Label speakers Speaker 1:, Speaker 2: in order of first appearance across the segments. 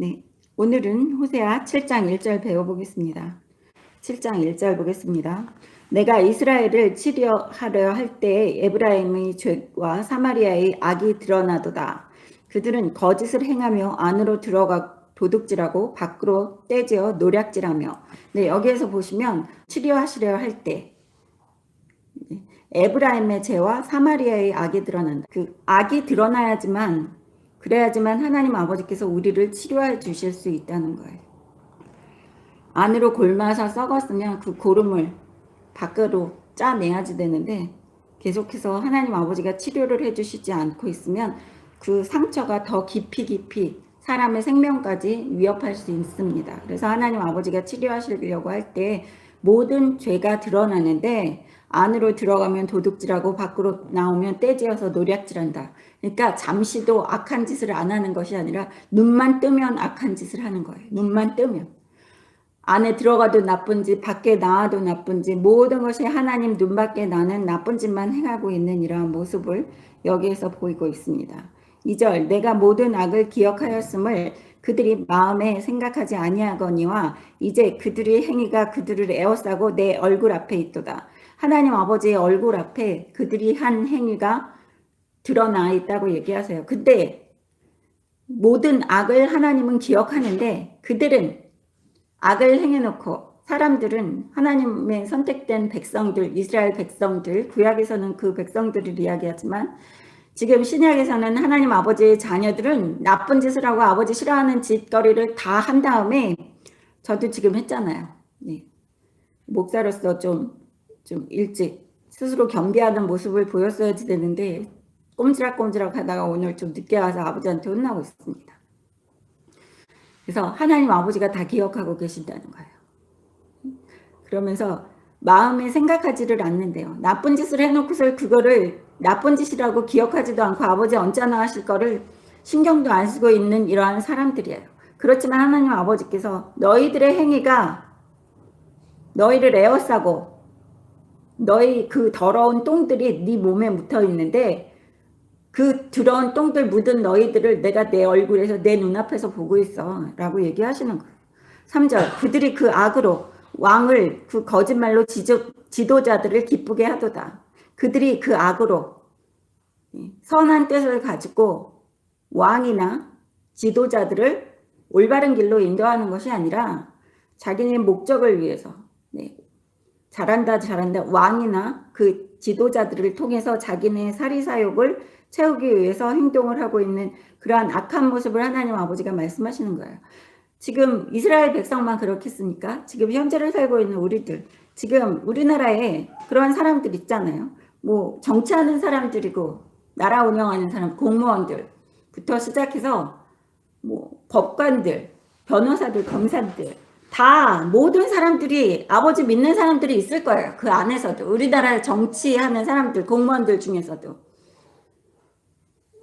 Speaker 1: 네, 오늘은 호세아 7장 1절 배워보겠습니다. 7장 1절 보겠습니다. 내가 이스라엘을 치료하려 할 때 에브라임의 죄와 사마리아의 악이 드러나도다. 그들은 거짓을 행하며 안으로 들어가 도둑질하고 밖으로 떼지어 노략질하며. 네, 여기에서 보시면 치료하시려 할 때 에브라임의 죄와 사마리아의 악이 드러난다. 그 악이 드러나야지만 그래야지만 하나님 아버지께서 우리를 치료해 주실 수 있다는 거예요. 안으로 골마서 썩었으면 그 고름을 밖으로 짜내야지 되는데 계속해서 하나님 아버지가 치료를 해주시지 않고 있으면 그 상처가 더 깊이 사람의 생명까지 위협할 수 있습니다. 그래서 하나님 아버지가 치료하시려고 할 때 모든 죄가 드러나는데 안으로 들어가면 도둑질하고 밖으로 나오면 떼지어서 노략질한다. 그러니까 잠시도 악한 짓을 안 하는 것이 아니라 눈만 뜨면 악한 짓을 하는 거예요. 눈만 뜨면. 안에 들어가도 나쁜 짓, 밖에 나와도 나쁜 짓, 모든 것이 하나님 눈밖에 나는 나쁜 짓만 행하고 있는 이러한 모습을 여기에서 보이고 있습니다. 2절 내가 모든 악을 기억하였음을 그들이 마음에 생각하지 아니하거니와 이제 그들의 행위가 그들을 에워싸고 내 얼굴 앞에 있도다. 하나님 아버지의 얼굴 앞에 그들이 한 행위가 드러나 있다고 얘기하세요. 근데 모든 악을 하나님은 기억하는데 그들은 악을 행해놓고 사람들은 하나님의 선택된 백성들, 이스라엘 백성들, 구약에서는 그 백성들을 이야기하지만 지금 신약에서는 하나님 아버지의 자녀들은 나쁜 짓을 하고 아버지 싫어하는 짓거리를 다 한 다음에 저도 지금 했잖아요. 네. 목사로서 좀 일찍 스스로 경계하는 모습을 보였어야지 되는데 꼼지락꼼지락 하다가 오늘 좀 늦게 와서 아버지한테 혼나고 있습니다. 그래서 하나님 아버지가 다 기억하고 계신다는 거예요. 그러면서 마음에 생각하지를 않는데요. 나쁜 짓을 해놓고서 그거를 나쁜 짓이라고 기억하지도 않고 아버지 언짢아 하실 거를 신경도 안 쓰고 있는 이러한 사람들이에요. 그렇지만 하나님 아버지께서 너희들의 행위가 너희를 에워싸고 너희 그 더러운 똥들이 네 몸에 묻어 있는데 그 더러운 똥들 묻은 너희들을 내가 내 얼굴에서 내 눈앞에서 보고 있어 라고 얘기하시는 거예요. 3절 그들이 그 악으로 왕을 그 거짓말로 지도자들을 기쁘게 하도다. 그들이 그 악으로 선한 뜻을 가지고 왕이나 지도자들을 올바른 길로 인도하는 것이 아니라 자기네 목적을 위해서 잘한다 왕이나 그 지도자들을 통해서 자기네 사리사욕을 채우기 위해서 행동을 하고 있는 그러한 악한 모습을 하나님 아버지가 말씀하시는 거예요. 지금 이스라엘 백성만 그렇겠습니까? 지금 현재를 살고 있는 우리들, 지금 우리나라에 그러한 사람들 있잖아요. 뭐 정치하는 사람들이고 나라 운영하는 사람, 공무원들부터 시작해서 뭐 법관들, 변호사들, 검사들 다 모든 사람들이 아버지 믿는 사람들이 있을 거예요. 그 안에서도 우리나라 정치하는 사람들, 공무원들 중에서도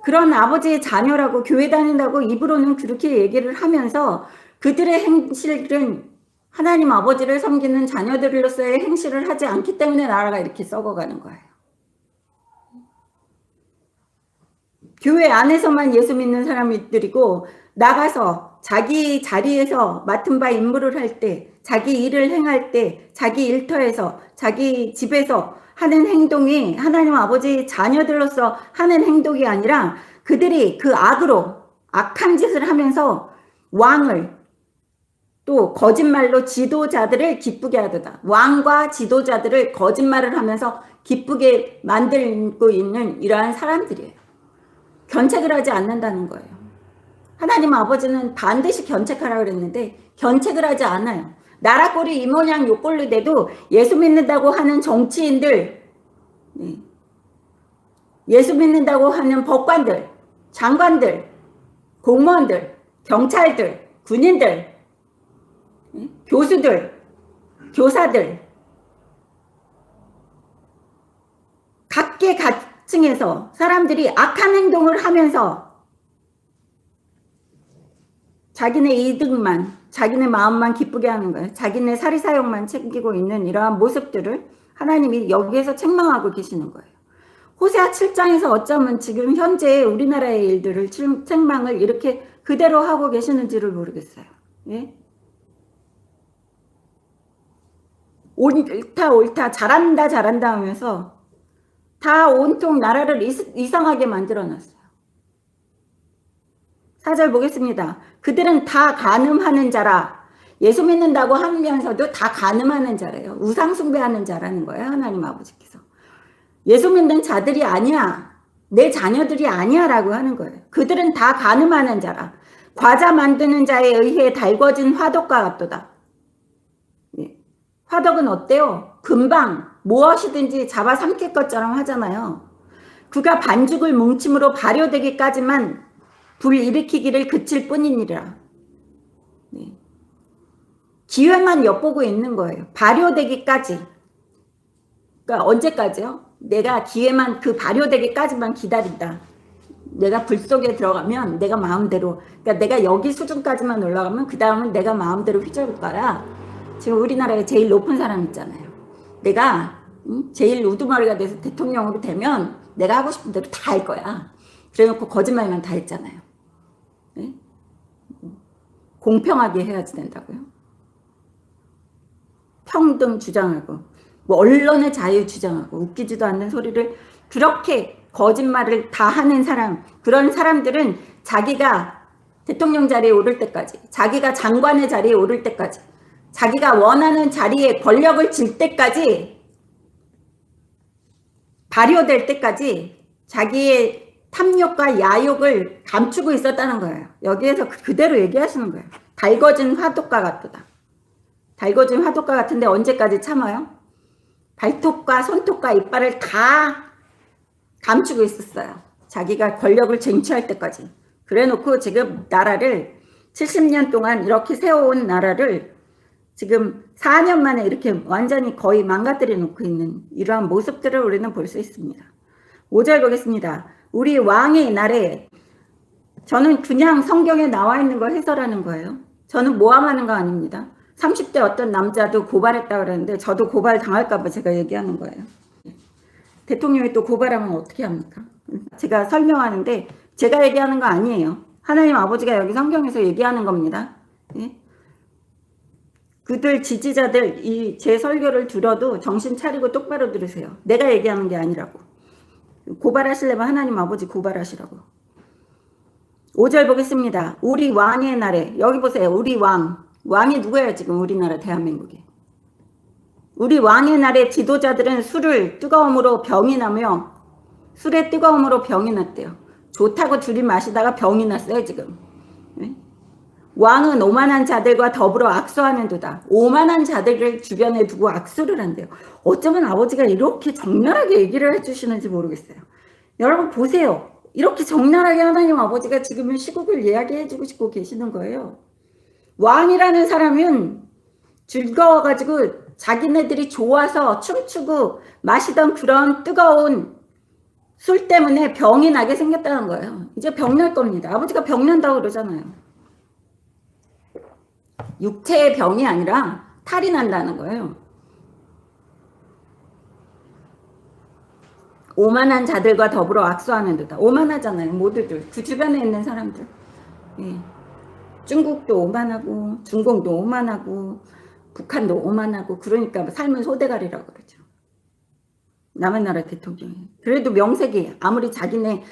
Speaker 1: 그런 아버지의 자녀라고 교회 다닌다고 입으로는 그렇게 얘기를 하면서 그들의 행실은 하나님 아버지를 섬기는 자녀들로서의 행실을 하지 않기 때문에 나라가 이렇게 썩어가는 거예요. 교회 안에서만 예수 믿는 사람들이고 나가서 자기 자리에서 맡은 바 임무를 할 때, 자기 일을 행할 때, 자기 일터에서, 자기 집에서 하는 행동이 하나님 아버지 자녀들로서 하는 행동이 아니라 그들이 그 악으로 악한 짓을 하면서 왕을 또 거짓말로 지도자들을 기쁘게 하도다. 왕과 지도자들을 거짓말을 하면서 기쁘게 만들고 있는 이러한 사람들이에요. 견책을 하지 않는다는 거예요. 하나님 아버지는 반드시 견책하라고 그랬는데 견책을 하지 않아요. 나라 꼴이 이 모양 요 꼴로 돼도 예수 믿는다고 하는 정치인들, 예수 믿는다고 하는 법관들, 장관들, 공무원들, 경찰들, 군인들, 교수들, 교사들 각계각층에서 사람들이 악한 행동을 하면서 자기네 이득만, 자기네 마음만 기쁘게 하는 거예요. 자기네 사리사욕만 챙기고 있는 이러한 모습들을 하나님이 여기에서 책망하고 계시는 거예요. 호세아 7장에서 어쩌면 지금 현재 우리나라의 일들을 책망을 이렇게 그대로 하고 계시는지를 모르겠어요. 예? 옳다 옳다 잘한다 잘한다 하면서 다 온통 나라를 이상하게 만들어놨어요. 4절 보겠습니다. 그들은 다 간음하는 자라. 예수 믿는다고 하면서도 다 간음하는 자래요. 우상 숭배하는 자라는 거예요. 하나님 아버지께서. 예수 믿는 자들이 아니야. 내 자녀들이 아니야 라고 하는 거예요. 그들은 다 간음하는 자라. 과자 만드는 자에 의해 달궈진 화덕과 같도다. 예. 화덕은 어때요? 금방 무엇이든지 잡아삼킬 것처럼 하잖아요. 그가 반죽을 뭉침으로 발효되기까지만 불일으키기를 그칠 뿐이니라. 네. 기회만 엿보고 있는 거예요. 발효되기까지. 그러니까 언제까지요? 내가 기회만 그 발효되기까지만 기다린다. 내가 불 속에 들어가면 내가 마음대로, 그러니까 내가 여기 수준까지만 올라가면 그 다음은 내가 마음대로 휘저을 거야. 지금 우리나라에 제일 높은 사람 있잖아요. 내가 제일 우두머리가 돼서 대통령으로 되면 내가 하고 싶은 대로 다 할 거야. 그래놓고 거짓말만 다 했잖아요. 네? 공평하게 해야지 된다고요. 평등 주장하고 뭐 언론의 자유 주장하고 웃기지도 않는 소리를 그렇게 거짓말을 다 하는 사람, 그런 사람들은 자기가 대통령 자리에 오를 때까지, 자기가 장관의 자리에 오를 때까지, 자기가 원하는 자리에 권력을 질 때까지, 발효될 때까지 자기의 탐욕과 야욕을 감추고 있었다는 거예요. 여기에서 그대로 얘기하시는 거예요. 달궈진 화독과 같도다. 달궈진 화독과 같은데 언제까지 참아요? 발톱과 손톱과 이빨을 다 감추고 있었어요. 자기가 권력을 쟁취할 때까지. 그래놓고 지금 나라를 70년 동안 이렇게 세워온 나라를 지금 4년 만에 이렇게 완전히 거의 망가뜨려 놓고 있는 이러한 모습들을 우리는 볼 수 있습니다. 5절 보겠습니다. 우리 왕의 날에, 저는 그냥 성경에 나와 있는 걸 해설하는 거예요. 저는 모함하는 거 아닙니다. 30대 어떤 남자도 고발했다고 그러는데 저도 고발 당할까 봐 제가 얘기하는 거예요. 대통령이 또 고발하면 어떻게 합니까? 제가 설명하는데 제가 얘기하는 거 아니에요. 하나님 아버지가 여기 성경에서 얘기하는 겁니다. 예? 그들 지지자들 이 제 설교를 들어도 정신 차리고 똑바로 들으세요. 내가 얘기하는 게 아니라고. 고발하시려면 하나님 아버지 고발하시라고. 5절 보겠습니다. 우리 왕의 날에, 여기 보세요. 우리 왕. 왕이 누구예요 지금 우리나라 대한민국에. 우리 왕의 날에 지도자들은 술을 뜨거움으로 병이 나며, 술의 뜨거움으로 병이 났대요. 좋다고 둘이 마시다가 병이 났어요 지금. 네? 왕은 오만한 자들과 더불어 악수하는도다. 오만한 자들을 주변에 두고 악수를 한대요. 어쩌면 아버지가 이렇게 적나라하게 얘기를 해주시는지 모르겠어요. 여러분 보세요. 이렇게 적나라하게 하나님 아버지가 지금은 시국을 이야기해주고 싶고 계시는 거예요. 왕이라는 사람은 즐거워가지고 자기네들이 좋아서 춤추고 마시던 그런 뜨거운 술 때문에 병이 나게 생겼다는 거예요. 이제 병 날 겁니다. 아버지가 병 난다고 그러잖아요. 육체의 병이 아니라 탈이 난다는 거예요. 오만한 자들과 더불어 악수하는 듯다. 오만하잖아요. 모두들. 그 주변에 있는 사람들. 예. 중국도 오만하고 중공도 오만하고 북한도 오만하고 그러니까 삶은 소대가리라고 그러죠. 남의 나라 대통령이. 그래도 명색이 아무리 자기네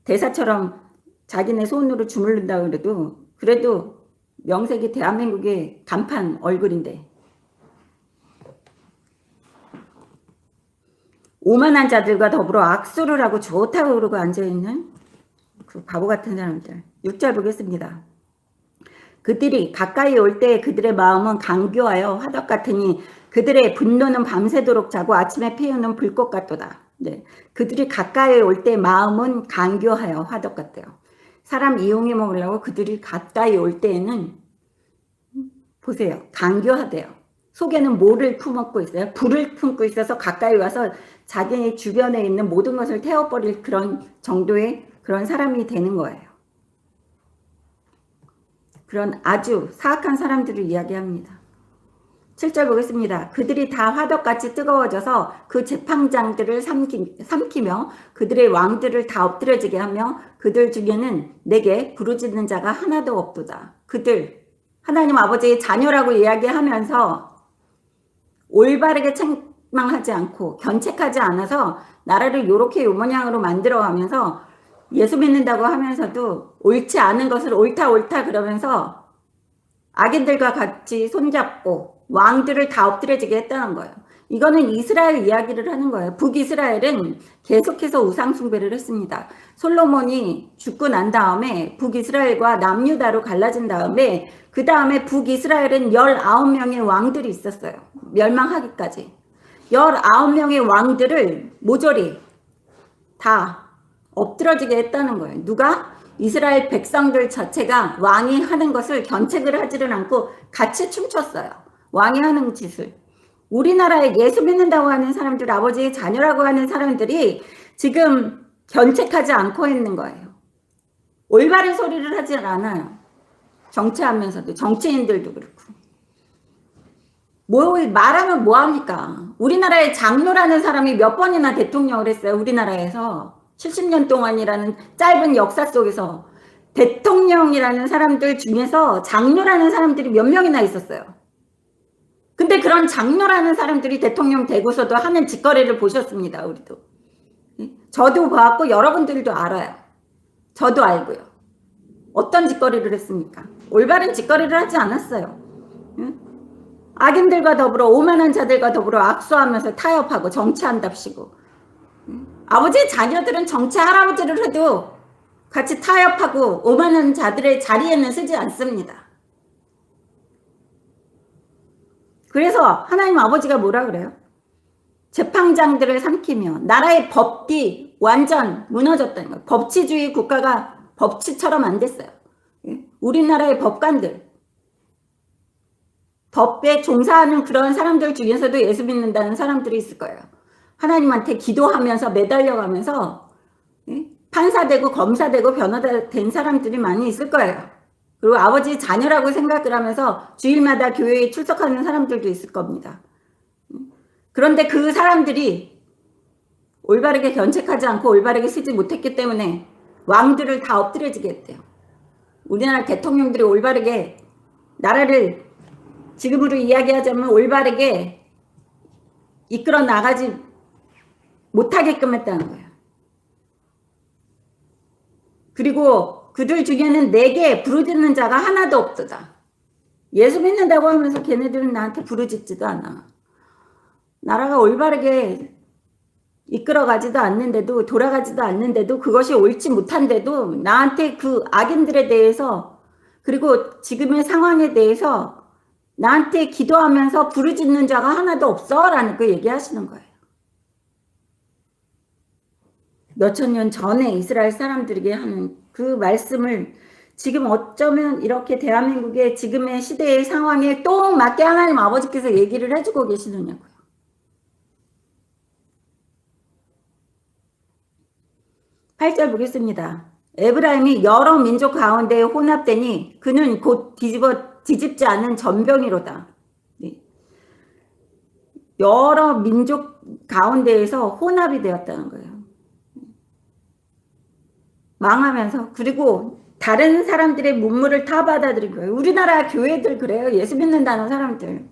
Speaker 1: 대사처럼 자기네 손으로 주물른다 그래도 그래도 명색이 대한민국의 간판 얼굴인데. 오만한 자들과 더불어 악수를 하고 좋다고 그러고 앉아있는 그 바보 같은 사람들. 6절 보겠습니다. 그들이 가까이 올 때 그들의 마음은 강교하여 화덕 같으니 그들의 분노는 밤새도록 자고 아침에 피우는 불꽃 같도다. 네. 그들이 가까이 올 때 마음은 강교하여 화덕 같대요. 사람 이용해 먹으려고 그들이 가까이 올 때에는 보세요. 강교하대요. 속에는 뭐를 품었고 있어요? 불을 품고 있어서 가까이 와서 자기 주변에 있는 모든 것을 태워버릴 그런 정도의 그런 사람이 되는 거예요. 그런 아주 사악한 사람들을 이야기합니다. 7절 보겠습니다. 그들이 다 화덕같이 뜨거워져서 그 제팡장들을 삼키며 그들의 왕들을 다 엎드려지게 하며 그들 중에는 내게 부르짖는 자가 하나도 없도다. 그들 하나님 아버지의 자녀라고 이야기하면서 올바르게 책망하지 않고 견책하지 않아서 나라를 요렇게 요 모양으로 만들어가면서 예수 믿는다고 하면서도 옳지 않은 것을 옳다 그러면서 악인들과 같이 손잡고 왕들을 다 엎드려지게 했다는 거예요. 이거는 이스라엘 이야기를 하는 거예요. 북이스라엘은 계속해서 우상 숭배를 했습니다. 솔로몬이 죽고 난 다음에 북이스라엘과 남유다로 갈라진 다음에 그 다음에 북이스라엘은 19명의 왕들이 있었어요. 멸망하기까지. 19명의 왕들을 모조리 다 엎드러지게 했다는 거예요. 누가? 이스라엘 백성들 자체가 왕이 하는 것을 견책을 하지를 않고 같이 춤췄어요. 왕이 하는 짓을. 우리나라에 예수 믿는다고 하는 사람들, 아버지의 자녀라고 하는 사람들이 지금 견책하지 않고 있는 거예요. 올바른 소리를 하지 않아요. 정치하면서도, 정치인들도 그렇고. 말하면 뭐합니까? 우리나라의 장로라는 사람이 몇 번이나 대통령을 했어요. 우리나라에서 70년 동안이라는 짧은 역사 속에서 대통령이라는 사람들 중에서 장로라는 사람들이 몇 명이나 있었어요. 근데 그런 장로라는 사람들이 대통령 되고서도 하는 짓거리를 보셨습니다. 우리도. 저도 봐왔고 여러분들도 알아요. 저도 알고요. 어떤 짓거리를 했습니까? 올바른 짓거리를 하지 않았어요. 악인들과 더불어 오만한 자들과 더불어 악수하면서 타협하고 정치한답시고, 아버지의 자녀들은 정치 할아버지를 해도 같이 타협하고 오만한 자들의 자리에는 서지 않습니다. 그래서 하나님 아버지가 뭐라 그래요? 재판장들을 삼키며 나라의 법이 완전 무너졌다는 거예요. 법치주의 국가가 법치처럼 안 됐어요. 우리나라의 법관들, 법에 종사하는 그런 사람들 중에서도 예수 믿는다는 사람들이 있을 거예요. 하나님한테 기도하면서 매달려가면서 판사되고 검사되고 변호사 된 사람들이 많이 있을 거예요. 그리고 아버지 자녀라고 생각을 하면서 주일마다 교회에 출석하는 사람들도 있을 겁니다. 그런데 그 사람들이 올바르게 견책하지 않고 올바르게 쓰지 못했기 때문에 왕들을 다 엎드려지게 했대요. 우리나라 대통령들이 올바르게 나라를 지금으로 이야기하자면 올바르게 이끌어 나가지 못하게끔 했다는 거예요. 그리고 그들 중에는 내게 부르짖는 자가 하나도 없도다. 예수 믿는다고 하면서 걔네들은 나한테 부르짖지도 않아. 나라가 올바르게 이끌어가지도 않는데도, 돌아가지도 않는데도, 그것이 옳지 못한데도 나한테 그 악인들에 대해서, 그리고 지금의 상황에 대해서 나한테 기도하면서 부르짖는 자가 하나도 없어 라는 그 얘기하시는 거예요. 몇천 년 전에 이스라엘 사람들에게 하는 그 말씀을 지금 어쩌면 이렇게 대한민국의 지금의 시대의 상황에 또 맞게 하나님 아버지께서 얘기를 해주고 계시느냐고요. 팔 절 보겠습니다. 에브라임이 여러 민족 가운데 혼합되니 그는 곧 뒤집지 않은 전병이로다. 네. 여러 민족 가운데에서 혼합이 되었다는 거예요. 망하면서, 그리고 다른 사람들의 문물을 다 받아들인 거예요. 우리나라 교회들 그래요. 예수 믿는다는 사람들.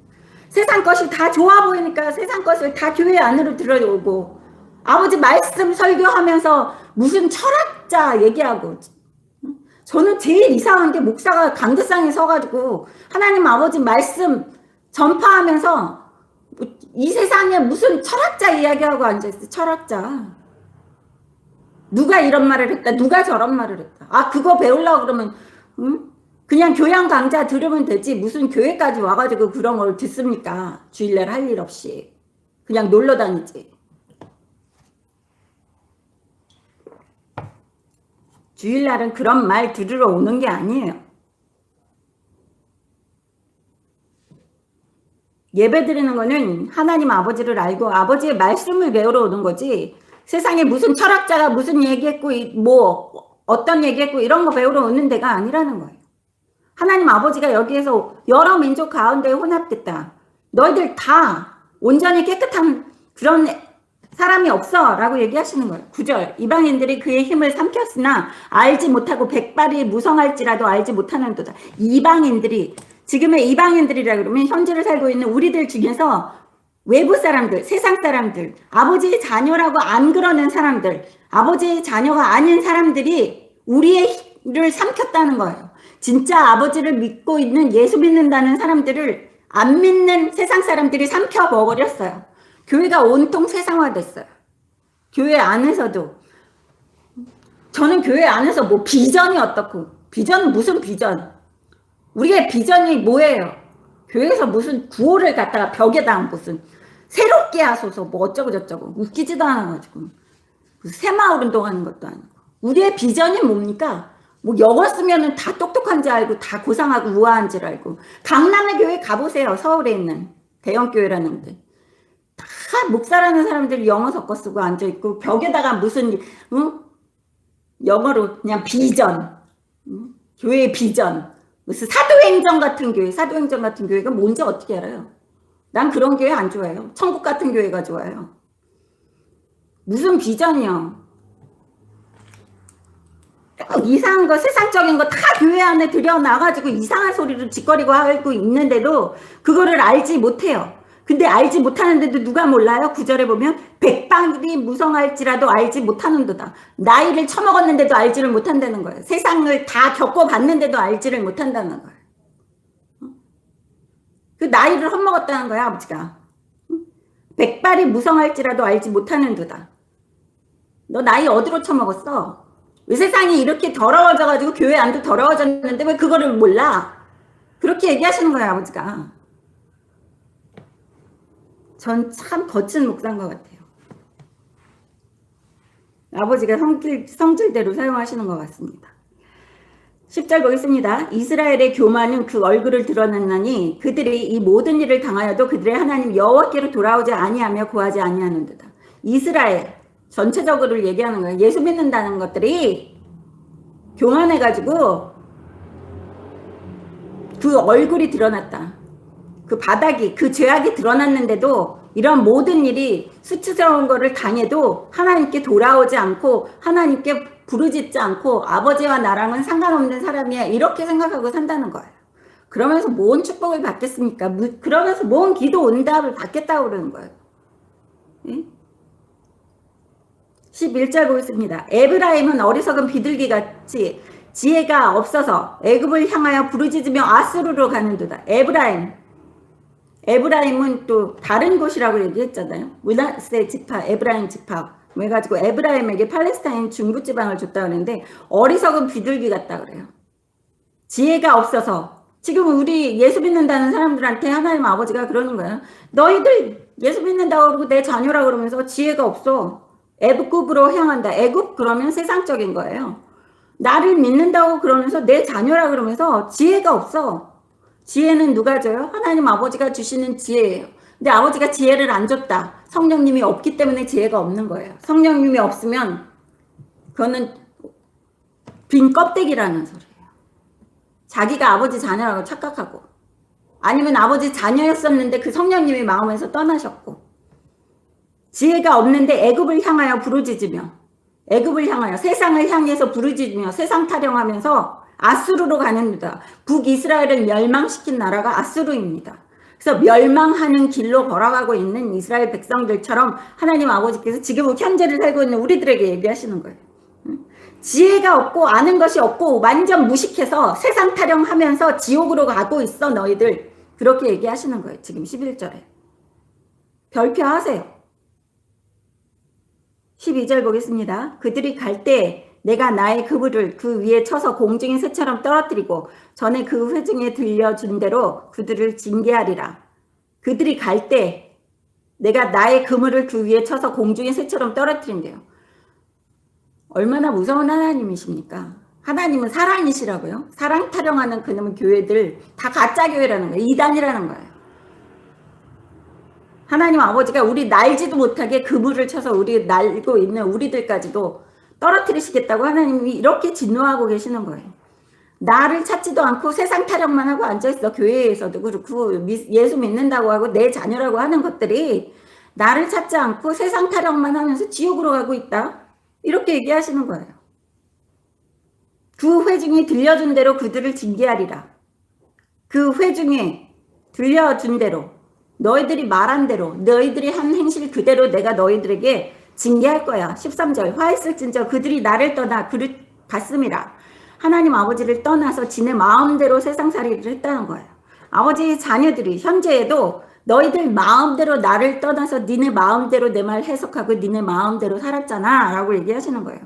Speaker 1: 세상 것이 다 좋아 보이니까 세상 것을 다 교회 안으로 들어오고, 아버지 말씀 설교하면서 무슨 철학자 얘기하고. 저는 제일 이상한 게 목사가 강대상에 서가지고 하나님 아버지 말씀 전파하면서 이 세상에 무슨 철학자 이야기하고 앉아있어. 철학자. 누가 이런 말을 했다, 누가 저런 말을 했다. 아, 그거 배우려고 그러면 그냥 교양 강좌 들으면 되지 무슨 교회까지 와가지고 그런 걸 듣습니까? 주일날 할 일 없이 그냥 놀러 다니지. 주일날은 그런 말 들으러 오는 게 아니에요. 예배 드리는 거는 하나님 아버지를 알고 아버지의 말씀을 배우러 오는 거지, 세상에 무슨 철학자가 무슨 얘기했고 뭐 어떤 얘기했고 이런 거 배우러 오는 데가 아니라는 거예요. 하나님 아버지가 여기에서 여러 민족 가운데 혼합됐다. 너희들 다 온전히 깨끗한 그런 사람이 없어 라고 얘기하시는 거예요. 9절 이방인들이 그의 힘을 삼켰으나 알지 못하고 백발이 무성할지라도 알지 못하는도다. 이방인들이 지금의 이방인들이라 그러면 현재를 살고 있는 우리들 중에서 외부 사람들, 세상 사람들, 아버지의 자녀라고 안 그러는 사람들, 아버지의 자녀가 아닌 사람들이 우리를 삼켰다는 거예요. 진짜 아버지를 믿고 있는 예수 믿는다는 사람들을 안 믿는 세상 사람들이 삼켜 먹어버렸어요. 교회가 온통 세상화됐어요. 교회 안에서도. 저는 교회 안에서 뭐 비전이 어떻고, 비전은 무슨 비전? 우리의 비전이 뭐예요? 교회에서 무슨 구호를 갖다가 벽에다 무슨 새롭게 하소서 뭐 어쩌고 저쩌고 웃기지도 않아가지고 새마을 운동하는 것도 아니고. 우리의 비전이 뭡니까? 뭐 영어 쓰면은 다 똑똑한 줄 알고 다 고상하고 우아한 줄 알고. 강남의 교회 가보세요. 서울에 있는 대형 교회라는 데. 다 목사라는 사람들이 영어 섞어 쓰고 앉아있고 벽에다가 무슨 영어로 그냥 비전, 교회의 비전, 무슨 사도행전 같은 교회, 사도행전 같은 교회가 뭔지 어떻게 알아요? 난 그런 교회 안 좋아해요. 천국 같은 교회가 좋아요. 무슨 비전이요? 이상한 거, 세상적인 거 다 교회 안에 들여놔가지고 이상한 소리를 짓거리고 하고 있는데도 그거를 알지 못해요. 근데 알지 못하는데도 누가 몰라요? 9절에 보면 백발이 무성할지라도 알지 못하는도다. 나이를 처먹었는데도 알지를 못한다는 거예요. 세상을 다 겪어봤는데도 알지를 못한다는 거예요. 그 나이를 헛먹었다는 거야, 아버지가. 백발이 무성할지라도 알지 못하는도다. 너 나이 어디로 처먹었어? 왜 세상이 이렇게 더러워져가지고 교회 안도 더러워졌는데 왜 그거를 몰라? 그렇게 얘기하시는 거예요, 아버지가. 전 참 거친 목사인 것 같아요. 아버지가 성질대로 사용하시는 것 같습니다. 10절 보겠습니다. 이스라엘의 교만은 그 얼굴을 드러냈나니 그들이 이 모든 일을 당하여도 그들의 하나님 여호와께로 돌아오지 아니하며 구하지 아니하는도다. 이스라엘 전체적으로 얘기하는 거예요. 예수 믿는다는 것들이 교만해가지고 그 얼굴이 드러났다. 그 바닥이, 그 죄악이 드러났는데도 이런 모든 일이 수치스러운 거를 당해도 하나님께 돌아오지 않고 하나님께 부르짖지 않고 아버지와 나랑은 상관없는 사람이야 이렇게 생각하고 산다는 거예요. 그러면서 뭔 축복을 받겠습니까? 그러면서 뭔 기도 응답을 받겠다고 그러는 거예요. 예? 11절 보겠습니다. 에브라임은 어리석은 비둘기같이 지혜가 없어서 애굽을 향하여 부르짖으며 아수르로 가는도다. 에브라임은 또 다른 곳이라고 얘기했잖아요. 므낫세 지파, 에브라임 지파 해가지고 에브라임에게 팔레스타인 중부지방을 줬다 그러는데 어리석은 비둘기 같다 그래요. 지혜가 없어서 지금 우리 예수 믿는다는 사람들한테 하나님 아버지가 그러는 거예요. 너희들 예수 믿는다고 그러고 내 자녀라 그러면서 지혜가 없어. 애굽으로 향한다. 애굽 그러면 세상적인 거예요. 나를 믿는다고 그러면서 내 자녀라 그러면서 지혜가 없어. 지혜는 누가 줘요? 하나님 아버지가 주시는 지혜예요. 근데 아버지가 지혜를 안 줬다. 성령님이 없기 때문에 지혜가 없는 거예요. 성령님이 없으면 그거는 빈 껍데기라는 소리예요. 자기가 아버지 자녀라고 착각하고 아니면 아버지 자녀였었는데 그 성령님이 마음에서 떠나셨고 지혜가 없는데 애굽을 향하여 부르짖으며 애굽을 향하여 세상을 향해서 부르짖으며 세상 타령하면서 아수르로 가는다. 북이스라엘을 멸망시킨 나라가 아수르입니다. 그래서 멸망하는 길로 걸어가고 있는 이스라엘 백성들처럼 하나님 아버지께서 지금 현재를 살고 있는 우리들에게 얘기하시는 거예요. 지혜가 없고 아는 것이 없고 완전 무식해서 세상 타령하면서 지옥으로 가고 있어 너희들. 그렇게 얘기하시는 거예요. 지금 11절에. 별표하세요. 12절 보겠습니다. 그들이 갈 때 내가 나의 그물을 그 위에 쳐서 공중의 새처럼 떨어뜨리고 전에 그 회중에 들려준 대로 그들을 징계하리라. 그들이 갈 때 내가 나의 그물을 그 위에 쳐서 공중의 새처럼 떨어뜨린대요. 얼마나 무서운 하나님이십니까? 하나님은 사랑이시라고요. 사랑 타령하는 그놈의 교회들 다 가짜 교회라는 거예요. 이단이라는 거예요. 하나님 아버지가 우리 날지도 못하게 그물을 쳐서 우리 날고 있는 우리들까지도 떨어뜨리시겠다고 하나님이 이렇게 진노하고 계시는 거예요. 나를 찾지도 않고 세상 타령만 하고 앉아있어. 교회에서도 그렇고 예수 믿는다고 하고 내 자녀라고 하는 것들이 나를 찾지 않고 세상 타령만 하면서 지옥으로 가고 있다. 이렇게 얘기하시는 거예요. 그 회중이 들려준 대로 그들을 징계하리라. 그 회중에 들려준 대로 너희들이 말한 대로 너희들이 한 행실 그대로 내가 너희들에게 징계할 거야. 13절 화했을진저 그들이 나를 떠나 그릇 갔음이라. 하나님 아버지를 떠나서 지네 마음대로 세상살이를 했다는 거예요. 아버지의 자녀들이 현재에도 너희들 마음대로 나를 떠나서 니네 마음대로 내 말 해석하고 니네 마음대로 살았잖아 라고 얘기하시는 거예요.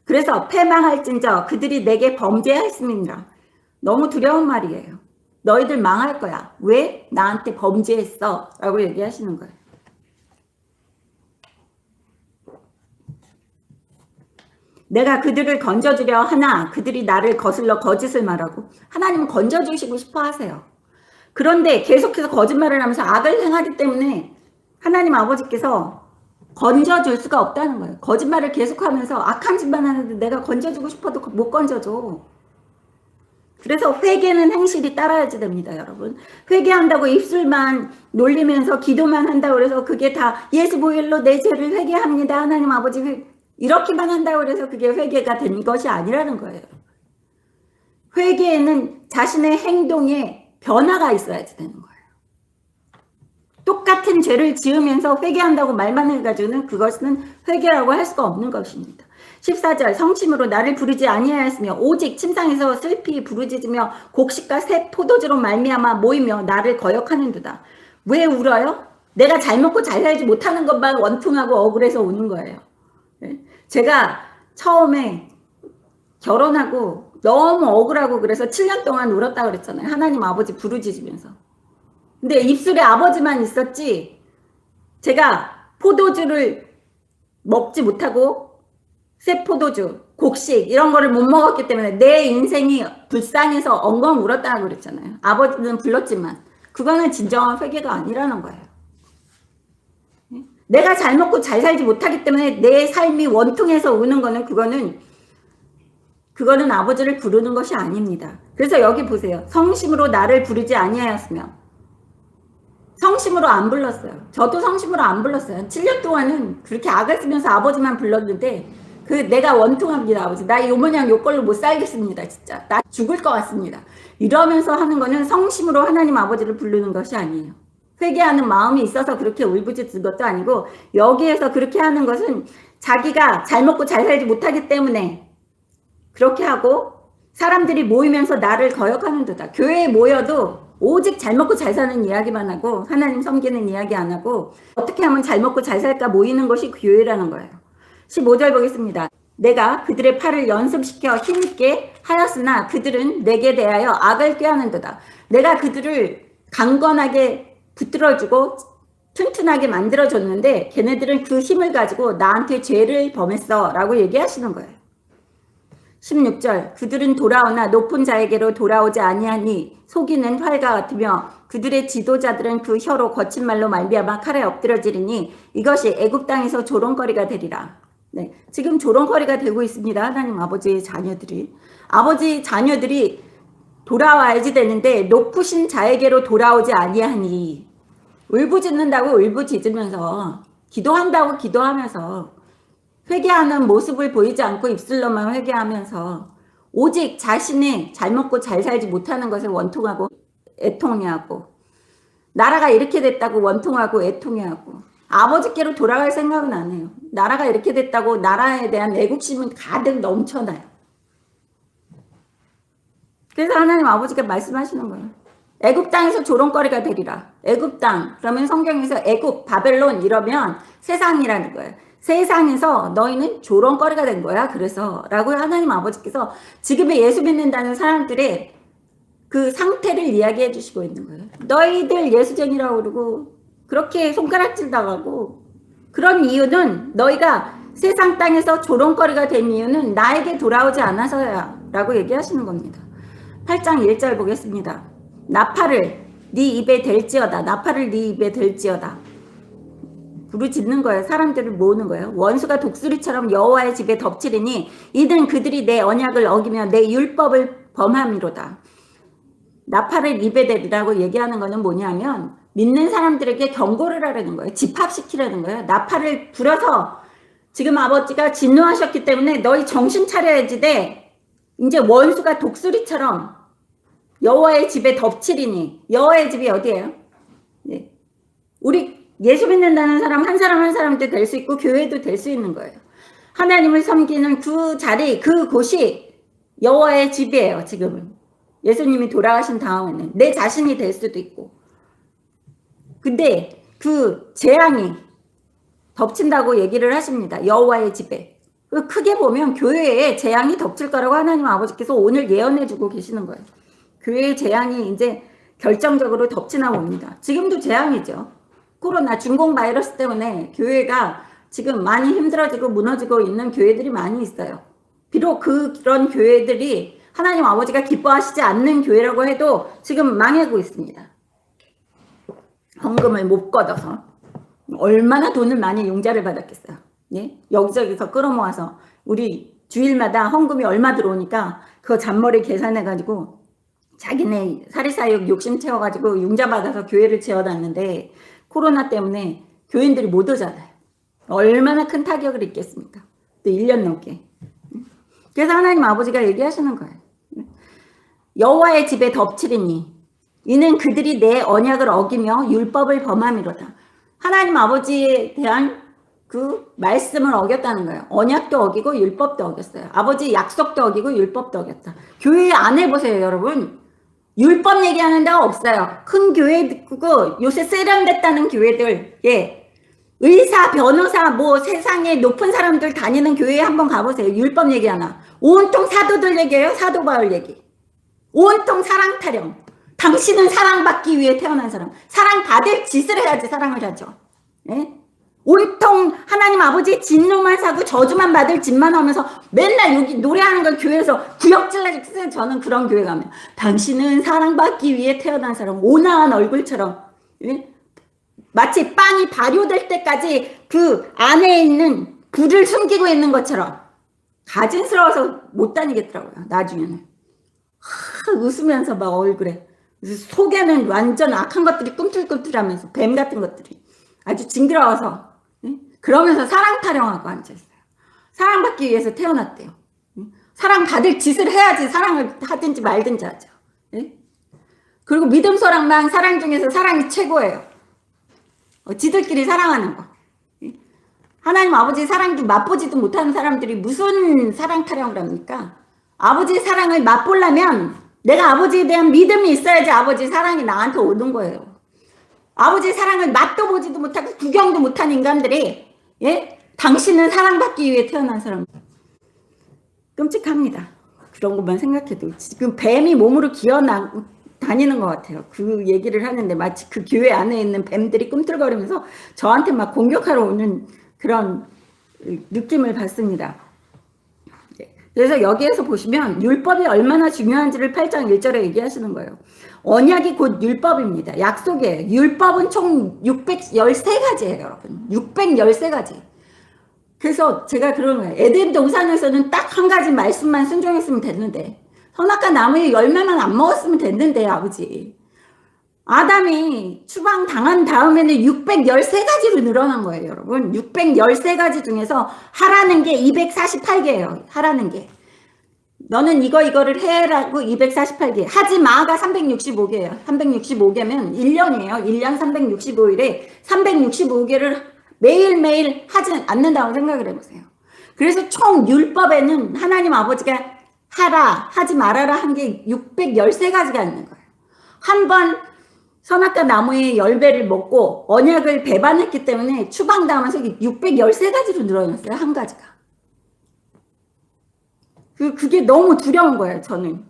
Speaker 1: 그래서 패망할진저 그들이 내게 범죄하였음이니라. 너무 두려운 말이에요. 너희들 망할 거야. 왜? 나한테 범죄했어 라고 얘기하시는 거예요. 내가 그들을 건져주려 하나 그들이 나를 거슬러 거짓을 말하고 하나님은 건져주시고 싶어 하세요. 그런데 계속해서 거짓말을 하면서 악을 행하기 때문에 하나님 아버지께서 건져줄 수가 없다는 거예요. 거짓말을 계속하면서 악한 짓만 하는데 내가 건져주고 싶어도 못 건져줘. 그래서 회개는 행실이 따라야지 됩니다, 여러분. 회개한다고 입술만 놀리면서 기도만 한다고 그래서 그게 다 예수 보혈로 내 죄를 회개합니다. 하나님 아버지 이렇게만 한다고 그래서 그게 회개가 된 것이 아니라는 거예요. 회개에는 자신의 행동에 변화가 있어야지 되는 거예요. 똑같은 죄를 지으면서 회개한다고 말만 해가지고는 그것은 회개라고 할 수가 없는 것입니다. 14절 성심으로 나를 부르지 아니하였으며 오직 침상에서 슬피 부르짖으며 곡식과 새 포도주로 말미암아 모이며 나를 거역하는도다. 왜 울어요? 내가 잘 먹고 잘 살지 못하는 것만 원통하고 억울해서 우는 거예요. 제가 처음에 결혼하고 너무 억울하고 그래서 7년 동안 울었다고 그랬잖아요. 하나님 아버지 부르짖으면서. 근데 입술에 아버지만 있었지 제가 포도주를 먹지 못하고 새 포도주, 곡식 이런 거를 못 먹었기 때문에 내 인생이 불쌍해서 엉엉 울었다고 그랬잖아요. 아버지는 불렀지만 그거는 진정한 회개가 아니라는 거예요. 내가 잘 먹고 잘 살지 못하기 때문에 내 삶이 원통해서 우는 거는 그거는 아버지를 부르는 것이 아닙니다. 그래서 여기 보세요. 성심으로 나를 부르지 아니하였으며 성심으로 안 불렀어요. 저도 성심으로 안 불렀어요. 7년 동안은 그렇게 악을 쓰면서 아버지만 불렀는데 내가 원통합니다. 아버지 나 요 모양 요걸로 못 살겠습니다. 진짜 나 죽을 것 같습니다. 이러면서 하는 거는 성심으로 하나님 아버지를 부르는 것이 아니에요. 회개하는 마음이 있어서 그렇게 울부짖는 것도 아니고 여기에서 그렇게 하는 것은 자기가 잘 먹고 잘 살지 못하기 때문에 그렇게 하고 사람들이 모이면서 나를 거역하는도다. 교회에 모여도 오직 잘 먹고 잘 사는 이야기만 하고 하나님 섬기는 이야기 안 하고 어떻게 하면 잘 먹고 잘 살까 모이는 것이 교회라는 거예요. 15절 보겠습니다. 내가 그들의 팔을 연습시켜 힘있게 하였으나 그들은 내게 대하여 악을 꾀하는도다. 내가 그들을 강건하게 붙들어주고 튼튼하게 만들어줬는데 걔네들은 그 힘을 가지고 나한테 죄를 범했어 라고 얘기하시는 거예요. 16절 그들은 돌아오나 높은 자에게로 돌아오지 아니하니 속이는 활과 같으며 그들의 지도자들은 그 혀로 거친 말로 말미암아 칼에 엎드려지리니 이것이 애굽 땅에서 조롱거리가 되리라. 네, 지금 조롱거리가 되고 있습니다. 하나님 아버지의 자녀들이. 아버지 자녀들이 돌아와야지 되는데 높으신 자에게로 돌아오지 아니하니 울부짖는다고 울부짖으면서 기도한다고 기도하면서 회개하는 모습을 보이지 않고 입술로만 회개하면서 오직 자신의 잘 먹고 잘 살지 못하는 것을 원통하고 애통해하고 나라가 이렇게 됐다고 원통하고 애통해하고 아버지께로 돌아갈 생각은 안 해요. 나라가 이렇게 됐다고 나라에 대한 애국심은 가득 넘쳐나요. 그래서 하나님 아버지가 말씀하시는 거예요. 애굽 땅에서 조롱거리가 되리라. 애굽 땅 그러면 성경에서 애굽 바벨론 이러면 세상이라는 거예요. 세상에서 너희는 조롱거리가 된 거야. 그래서 라고 하나님 아버지께서 지금의 예수 믿는다는 사람들의 그 상태를 이야기해 주시고 있는 거예요. 너희들 예수쟁이라고 그러고 그렇게 손가락질 당하고 그런 이유는 너희가 세상 땅에서 조롱거리가 된 이유는 나에게 돌아오지 않아서야 라고 얘기하시는 겁니다. 8장 1절 보겠습니다. 나팔을 네 입에 댈지어다. 나팔을 네 입에 댈지어다. 부르짖는 거예요. 사람들을 모으는 거예요. 원수가 독수리처럼 여호와의 집에 덮치리니 이는 그들이 내 언약을 어기며 내 율법을 범함이로다. 나팔을 입에 대리라고 얘기하는 거는 뭐냐면 믿는 사람들에게 경고를 하라는 거예요. 집합시키라는 거예요. 나팔을 불어서 지금 아버지가 진노하셨기 때문에 너희 정신 차려야지 돼. 이제 원수가 독수리처럼 여호와의 집에 덮치리니. 여호와의 집이 어디예요? 네. 우리 예수 믿는다는 사람 한 사람 한 사람도 될 수 있고 교회도 될 수 있는 거예요. 하나님을 섬기는 그 자리, 그곳이 여호와의 집이에요. 지금은 예수님이 돌아가신 다음에는 내 자신이 될 수도 있고. 근데 그 재앙이 덮친다고 얘기를 하십니다. 여호와의 집에. 크게 보면 교회에 재앙이 덮칠 거라고 하나님 아버지께서 오늘 예언해 주고 계시는 거예요. 교회의 재앙이 이제 결정적으로 덮치나 봅니다. 지금도 재앙이죠. 코로나 중공 바이러스 때문에 교회가 지금 많이 힘들어지고 무너지고 있는 교회들이 많이 있어요. 비록 그런 교회들이 하나님 아버지가 기뻐하시지 않는 교회라고 해도 지금 망하고 있습니다. 헌금을 못 걷어서. 얼마나 돈을 많이 용자를 받았겠어요. 예? 여기저기서 끌어모아서 우리 주일마다 헌금이 얼마 들어오니까 그거 잔머리 계산해가지고 자기네 사리사욕 욕심 채워가지고 융자 받아서 교회를 지어놨는데 코로나 때문에 교인들이 못 오잖아요. 얼마나 큰 타격을 입겠습니까? 또 1년 넘게. 그래서 하나님 아버지가 얘기하시는 거예요. 여호와의 집에 덮치리니 이는 그들이 내 언약을 어기며 율법을 범함이로다. 하나님 아버지에 대한 그 말씀을 어겼다는 거예요. 언약도 어기고 율법도 어겼어요. 아버지 약속도 어기고 율법도 어겼다. 교회 안에 보세요, 여러분. 율법 얘기하는 데가 없어요. 큰 교회고 요새 세련됐다는 교회들, 예, 의사, 변호사, 뭐 세상에 높은 사람들 다니는 교회에 한번 가보세요. 율법 얘기하나. 온통 사도들 얘기해요. 사도 바울 얘기. 온통 사랑 타령. 당신은 사랑받기 위해 태어난 사람. 사랑받을 짓을 해야지 사랑을 하죠. 예? 온통 하나님 아버지의 진노만 사고 저주만 받을 짓만 하면서 맨날 여기 노래하는 걸 교회에서 구역질러주세요. 저는 그런 교회 가면 당신은 사랑받기 위해 태어난 사람. 온화한 얼굴처럼, 예? 마치 빵이 발효될 때까지 그 안에 있는 불을 숨기고 있는 것처럼 가증스러워서 못 다니겠더라고요. 나중에는 웃으면서 막 얼굴에 속에는 완전 악한 것들이 꿈틀꿈틀하면서 뱀 같은 것들이 아주 징그러워서, 예? 그러면서 사랑 타령하고 앉아있어요. 사랑받기 위해서 태어났대요. 예? 사랑받을 짓을 해야지 사랑을 하든지 말든지 하죠. 예? 그리고 믿음서랑만 사랑 중에서 사랑이 최고예요. 지들끼리 사랑하는 거. 예? 하나님 아버지 사랑도 맛보지도 못하는 사람들이 무슨 사랑 타령을 합니까? 아버지 사랑을 맛보려면 내가 아버지에 대한 믿음이 있어야지 아버지 사랑이 나한테 오는 거예요. 아버지 사랑을 맛도 보지도 못하고 구경도 못한 인간들이, 예? 당신은 사랑받기 위해 태어난 사람. 끔찍합니다. 그런 것만 생각해도 지금 뱀이 몸으로 기어다니는 것 같아요. 그 얘기를 하는데 마치 그 교회 안에 있는 뱀들이 꿈틀거리면서 저한테 막 공격하러 오는 그런 느낌을 받습니다. 그래서 여기에서 보시면 율법이 얼마나 중요한지를 8장 1절에 얘기하시는 거예요. 언약이 곧 율법입니다. 약속이에요. 율법은 총 613가지예요, 여러분. 613가지. 그래서 제가 그런 거예요. 에덴 동산에서는 딱 한 가지 말씀만 순종했으면 됐는데, 선악과 나무의 열매만 안 먹었으면 됐는데, 아버지. 아담이 추방 당한 다음에는 613가지로 늘어난 거예요, 여러분. 613가지 중에서 하라는 게 248개예요. 하라는 게. 너는 이거를 해라고 248개. 하지 마가 365개예요. 365개면 1년이에요. 1년 365일에 365개를 매일매일 하지 않는다고 생각을 해보세요. 그래서 총 율법에는 하나님 아버지가 하라, 하지 말아라 한 게 613가지가 있는 거예요. 한번 선악과 나무의 열매를 먹고 언약을 배반했기 때문에 추방당하면서 613가지로 늘어났어요. 한 가지가. 그게 너무 두려운 거예요. 저는.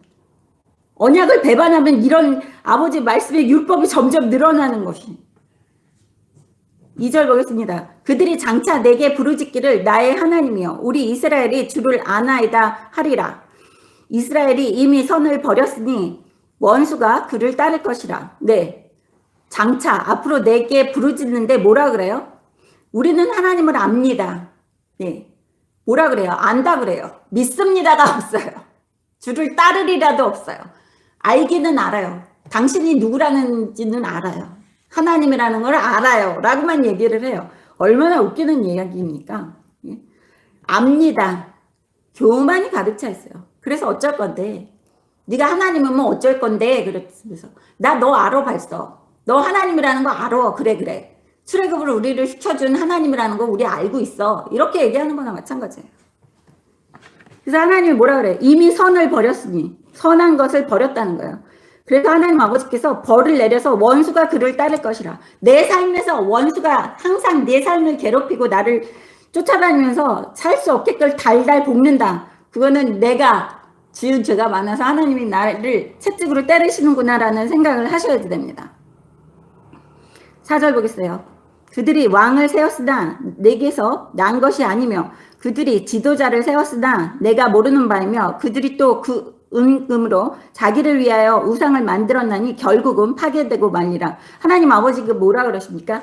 Speaker 1: 언약을 배반하면 이런 아버지 말씀의 율법이 점점 늘어나는 것이. 2절 보겠습니다. 그들이 장차 내게 부르짖기를 나의 하나님이여 우리 이스라엘이 주를 아나이다 하리라. 이스라엘이 이미 선을 버렸으니 원수가 그를 따를 것이라. 네. 장차 앞으로 내게 부르짖는데 뭐라 그래요? 우리는 하나님을 압니다. 네. 뭐라 그래요? 안다 그래요. 믿습니다가 없어요. 주를 따르리라도 없어요. 알기는 알아요. 당신이 누구라는지는 알아요. 하나님이라는 걸 알아요. 라고만 얘기를 해요. 얼마나 웃기는 이야기입니까? 예? 압니다. 교만이 가득 차 있어요. 그래서 어쩔 건데, 네가 하나님이면 어쩔 건데, 그래서 나 너 알아 벌써. 너 하나님이라는 거 알아. 그래. 출애굽을 우리를 시켜준 하나님이라는 거 우리 알고 있어. 이렇게 얘기하는 거나 마찬가지예요. 그래서 하나님이 뭐라 그래? 이미 선을 버렸으니 선한 것을 버렸다는 거예요. 그래서 하나님 아버지께서 벌을 내려서 원수가 그를 따를 것이라. 내 삶에서 원수가 항상 내 삶을 괴롭히고 나를 쫓아다니면서 살 수 없게끔 달달 볶는다. 그거는 내가 지은 죄가 많아서 하나님이 나를 채찍으로 때리시는구나라는 생각을 하셔야 됩니다. 4절 보겠어요. 그들이 왕을 세웠으나 내게서 난 것이 아니며 그들이 지도자를 세웠으나 내가 모르는 바이며 그들이 또 그 은금으로 자기를 위하여 우상을 만들었나니 결국은 파괴되고 말리라. 하나님 아버지가 뭐라 그러십니까?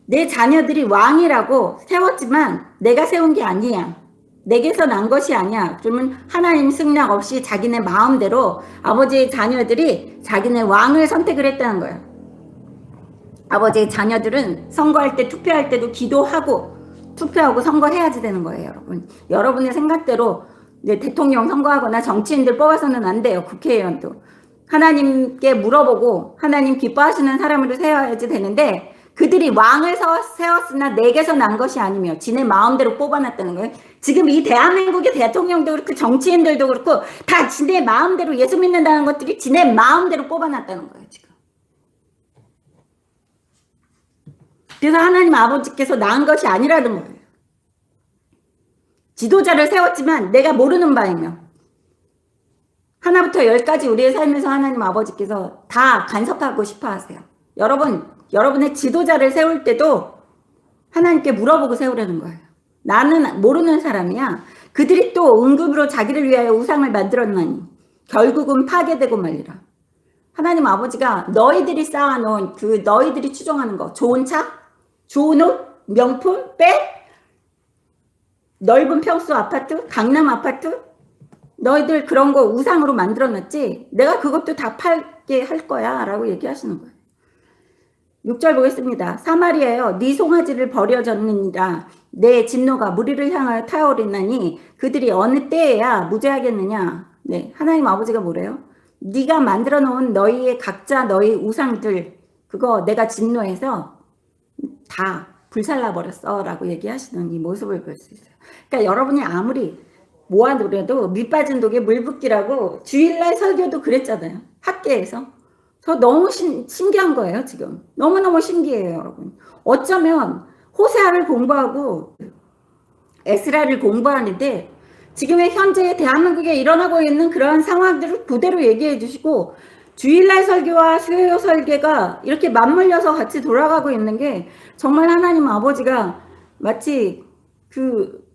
Speaker 1: 내 자녀들이 왕이라고 세웠지만 내가 세운 게 아니야. 내게서 난 것이 아니야. 그러면 하나님 승낙 없이 자기네 마음대로 아버지의 자녀들이 자기네 왕을 선택을 했다는 거예요. 아버지의 자녀들은 선거할 때 투표할 때도 기도하고 투표하고 선거해야지 되는 거예요, 여러분. 여러분의 생각대로 대통령 선거하거나 정치인들 뽑아서는 안 돼요. 국회의원도. 하나님께 물어보고 하나님 기뻐하시는 사람으로 세워야지 되는데 그들이 왕을 세웠으나 내게서 난 것이 아니며 지네 마음대로 뽑아놨다는 거예요. 지금 이 대한민국의 대통령도 그렇고 정치인들도 그렇고 다 지네 마음대로 예수 믿는다는 것들이 지네 마음대로 뽑아놨다는 거예요, 지금. 그래서 하나님 아버지께서 낳은 것이 아니라는 거예요. 지도자를 세웠지만 내가 모르는 바이며 하나부터 열까지 우리의 삶에서 하나님 아버지께서 다 간섭하고 싶어 하세요. 여러분의 지도자를 세울 때도 하나님께 물어보고 세우라는 거예요. 나는 모르는 사람이야. 그들이 또 은금으로 자기를 위하여 우상을 만들었나니 결국은 파괴되고 말리라. 하나님 아버지가 너희들이 쌓아놓은 그 너희들이 추종하는 거, 좋은 차, 좋은 옷, 명품, 백, 넓은 평수 아파트, 강남 아파트, 너희들 그런 거 우상으로 만들어놨지? 내가 그것도 다 팔게 할 거야 라고 얘기하시는 거예요. 6절 보겠습니다. 사마리아여 네 송아지를 버려졌느니라. 내 진노가 무리를 향하여 타오르나니 그들이 어느 때에야 무죄하겠느냐. 네, 하나님 아버지가 뭐래요? 네가 만들어 놓은 너희의 각자 너희 우상들 그거 내가 진노해서 다 불살라 버렸어 라고 얘기하시는 이 모습을 볼 수 있어요. 그러니까 여러분이 아무리 모아놓으려도 밑빠진 독에 물 붓기라고 주일날 설교도 그랬잖아요. 학계에서. 저 너무 신기한 거예요, 지금. 너무너무 신기해요, 여러분. 어쩌면 호세아를 공부하고 에스라를 공부하는데 지금의 현재 대한민국에 일어나고 있는 그러한 상황들을 그대로 얘기해 주시고 주일날 설교와 수요 설교가 이렇게 맞물려서 같이 돌아가고 있는 게 정말 하나님 아버지가 마치 그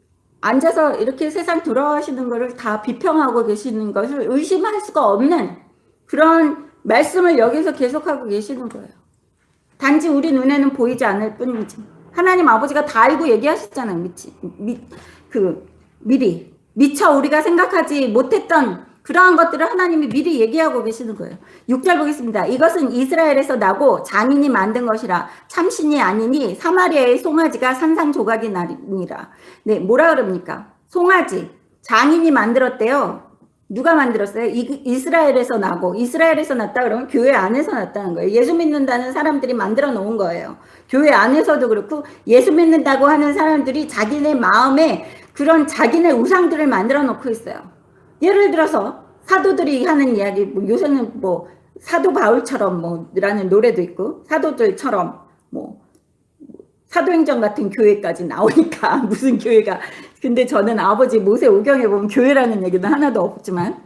Speaker 1: 앉아서 이렇게 세상 돌아가시는 것을 다 비평하고 계시는 것을 의심할 수가 없는 그런 말씀을 여기서 계속하고 계시는 거예요. 단지 우리 눈에는 보이지 않을 뿐이지. 하나님 아버지가 다 알고 얘기하셨잖아요. 미리. 미처 우리가 생각하지 못했던 그러한 것들을 하나님이 미리 얘기하고 계시는 거예요. 6절 보겠습니다. 이것은 이스라엘에서 나고 장인이 만든 것이라 참신이 아니니 사마리아의 송아지가 산산조각이 나니라. 네, 뭐라 그럽니까? 송아지, 장인이 만들었대요. 누가 만들었어요? 이스라엘에서 나고 이스라엘에서 났다 그러면 교회 안에서 났다는 거예요. 예수 믿는다는 사람들이 만들어 놓은 거예요. 교회 안에서도 그렇고 예수 믿는다고 하는 사람들이 자기네 마음에 그런 자기네 우상들을 만들어 놓고 있어요. 예를 들어서 사도들이 하는 이야기, 뭐 요새는 뭐 사도 바울처럼 뭐라는 노래도 있고 사도들처럼 뭐 사도행전 같은 교회까지 나오니까 무슨 교회가. 근데 저는 아버지 모세 오경에 보면 교회라는 얘기는 하나도 없지만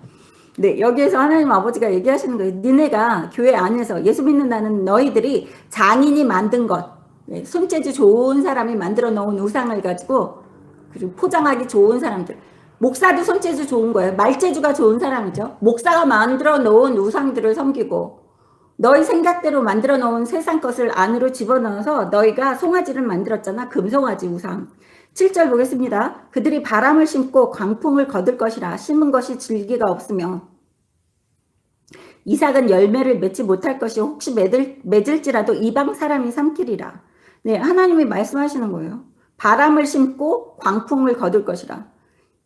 Speaker 1: 네, 여기에서 하나님 아버지가 얘기하시는 거예요. 니네가 교회 안에서 예수 믿는다는 너희들이 장인이 만든 것, 네, 손재주 좋은 사람이 만들어 놓은 우상을 가지고 그리고 포장하기 좋은 사람들. 목사도 손재주 좋은 거예요. 말재주가 좋은 사람이죠. 목사가 만들어 놓은 우상들을 섬기고 너희 생각대로 만들어 놓은 세상 것을 안으로 집어넣어서 너희가 송아지를 만들었잖아. 금송아지 우상. 7절 보겠습니다. 그들이 바람을 심고 광풍을 거둘 것이라. 심은 것이 질기가 없으며 이삭은 열매를 맺지 못할 것이 혹시 맺을지라도 이방 사람이 삼키리라. 네, 하나님이 말씀하시는 거예요. 바람을 심고 광풍을 거둘 것이라.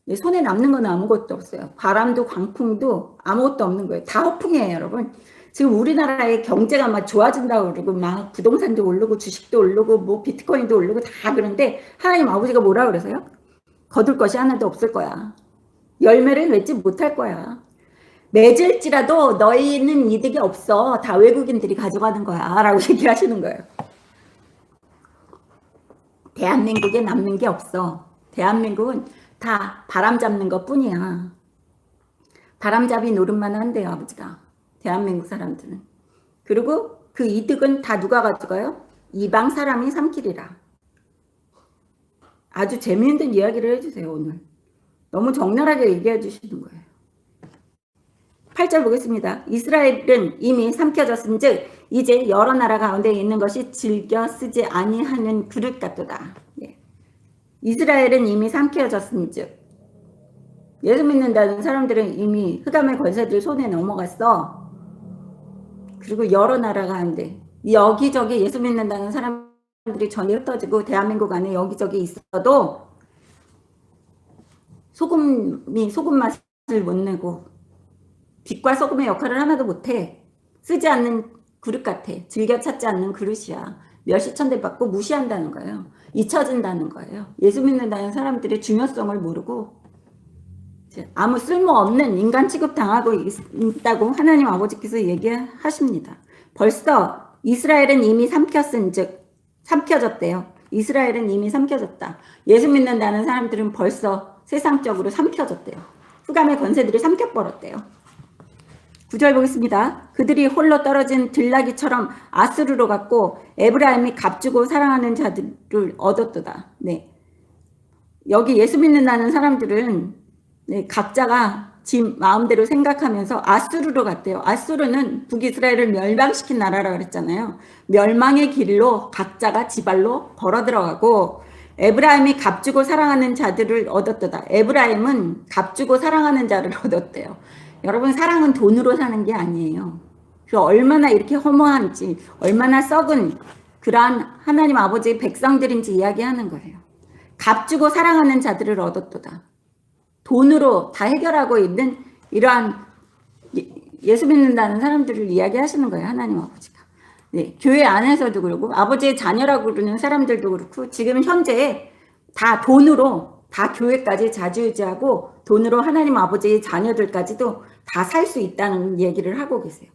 Speaker 1: 네, 손에 남는 건 아무것도 없어요. 바람도 광풍도 아무것도 없는 거예요. 다 허풍이에요, 여러분. 지금 우리나라의 경제가 막 좋아진다고 그러고 막 부동산도 오르고 주식도 오르고 뭐 비트코인도 오르고 다 그런데 하나님 아버지가 뭐라 그러세요? 거둘 것이 하나도 없을 거야. 열매를 맺지 못할 거야. 맺을지라도 너희는 이득이 없어. 다 외국인들이 가져가는 거야. 라고 얘기하시는 거예요. 대한민국에 남는 게 없어. 대한민국은 다 바람 잡는 것 뿐이야. 바람잡이 노릇만 한대요, 아버지가. 대한민국 사람들은. 그리고 그 이득은 다 누가 가져가요? 이방 사람이 삼키리라. 아주 재미있는 이야기를 해주세요, 오늘. 너무 적나라하게 얘기해 주시는 거예요. 8절 보겠습니다. 이스라엘은 이미 삼켜졌은즉 이제 여러 나라 가운데 있는 것이 즐겨 쓰지 아니하는 그릇 같도다. 예. 이스라엘은 이미 삼켜졌은즉 예수 믿는다는 사람들은 이미 흑암의 권세들 손에 넘어갔어. 그리고 여러 나라 가운데 여기저기 예수 믿는다는 사람들이 전이 흩어지고 대한민국 안에 여기저기 있어도 소금이 소금 맛을 못 내고 빛과 소금의 역할을 하나도 못해. 쓰지 않는 그릇 같아. 즐겨 찾지 않는 그릇이야. 멸시천대 받고 무시한다는 거예요. 잊혀진다는 거예요. 예수 믿는다는 사람들의 중요성을 모르고 아무 쓸모없는 인간 취급당하고 있다고 하나님 아버지께서 얘기하십니다. 벌써 이스라엘은 이미 삼켜졌대요. 이스라엘은 이미 삼켜졌다. 예수 믿는다는 사람들은 벌써 세상적으로 삼켜졌대요. 흑암의 권세들이 삼켜버렸대요. 9절 보겠습니다. 그들이 홀로 떨어진 들나귀처럼 아수르로 갔고 에브라임이 값주고 사랑하는 자들을 얻었도다. 네. 여기 예수 믿는다는 사람들은 네, 각자가 지 마음대로 생각하면서 아수르로 갔대요. 아수르는 북이스라엘을 멸망시킨 나라라 그랬잖아요. 멸망의 길로 각자가 지발로 걸어 들어가고 에브라임이 값주고 사랑하는 자들을 얻었도다. 에브라임은 값주고 사랑하는 자를 얻었대요. 여러분 사랑은 돈으로 사는 게 아니에요. 그 얼마나 이렇게 허무한지 얼마나 썩은 그러한 하나님 아버지의 백성들인지 이야기하는 거예요. 값주고 사랑하는 자들을 얻었도다. 돈으로 다 해결하고 있는 이러한 예수 믿는다는 사람들을 이야기하시는 거예요. 하나님 아버지가. 네, 교회 안에서도 그렇고 아버지의 자녀라고 그러는 사람들도 그렇고 지금 현재 다 돈으로 다 교회까지 자주유지하고 돈으로 하나님 아버지의 자녀들까지도 다 살 수 있다는 얘기를 하고 계세요.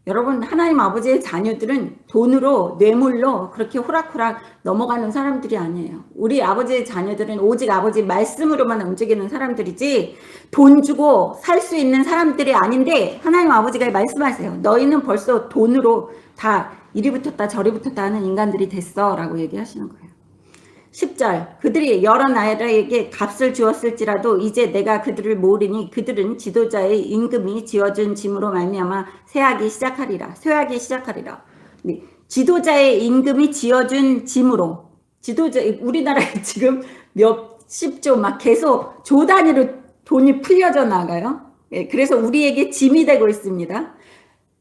Speaker 1: 여러분 하나님 아버지의 자녀들은 돈으로 뇌물로 그렇게 호락호락 넘어가는 사람들이 아니에요. 우리 아버지의 자녀들은 오직 아버지 말씀으로만 움직이는 사람들이지 돈 주고 살 수 있는 사람들이 아닌데 하나님 아버지가 말씀하세요. 너희는 벌써 돈으로 다 이리 붙었다 저리 붙었다 하는 인간들이 됐어 라고 얘기하시는 거예요. 10절 그들이 여러 나라에게 값을 주었을지라도 이제 내가 그들을 모으리니 그들은 지도자의 임금이 지어준 짐으로 말미암아 쇠하기 시작하리라. 네. 지도자의 임금이 지어준 짐으로 지도자 우리나라에 지금 몇십조 막 계속 조 단위로 돈이 풀려져 나가요. 네. 그래서 우리에게 짐이 되고 있습니다.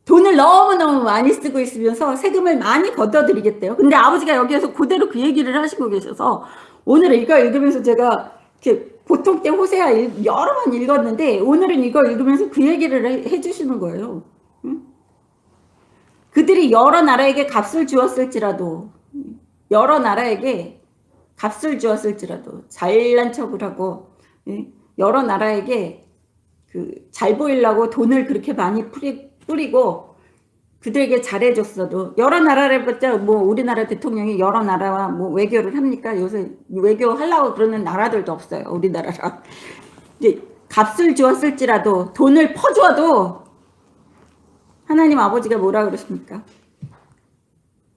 Speaker 1: 돈을 너무너무 많이 쓰고 있으면서 세금을 많이 걷어드리겠대요. 근데 아버지가 여기에서 그대로 그 얘기를 하시고 계셔서 오늘 이거 읽으면서 제가 이렇게 보통 때 호세아 여러 번 읽었는데 오늘은 이거 읽으면서 그 얘기를 해주시는 거예요. 응? 그들이 여러 나라에게 값을 주었을지라도 잘난 척을 하고 여러 나라에게 잘 보이려고 돈을 그렇게 많이 뿌리고 그들에게 잘해줬어도 여러 나라를 봤자 뭐 우리나라 대통령이 여러 나라와 뭐 외교를 합니까? 요새 외교 하려고 그러는 나라들도 없어요. 우리나라랑. 이제 값을 주었을지라도 돈을 퍼주어도 하나님 아버지가 뭐라 그러십니까?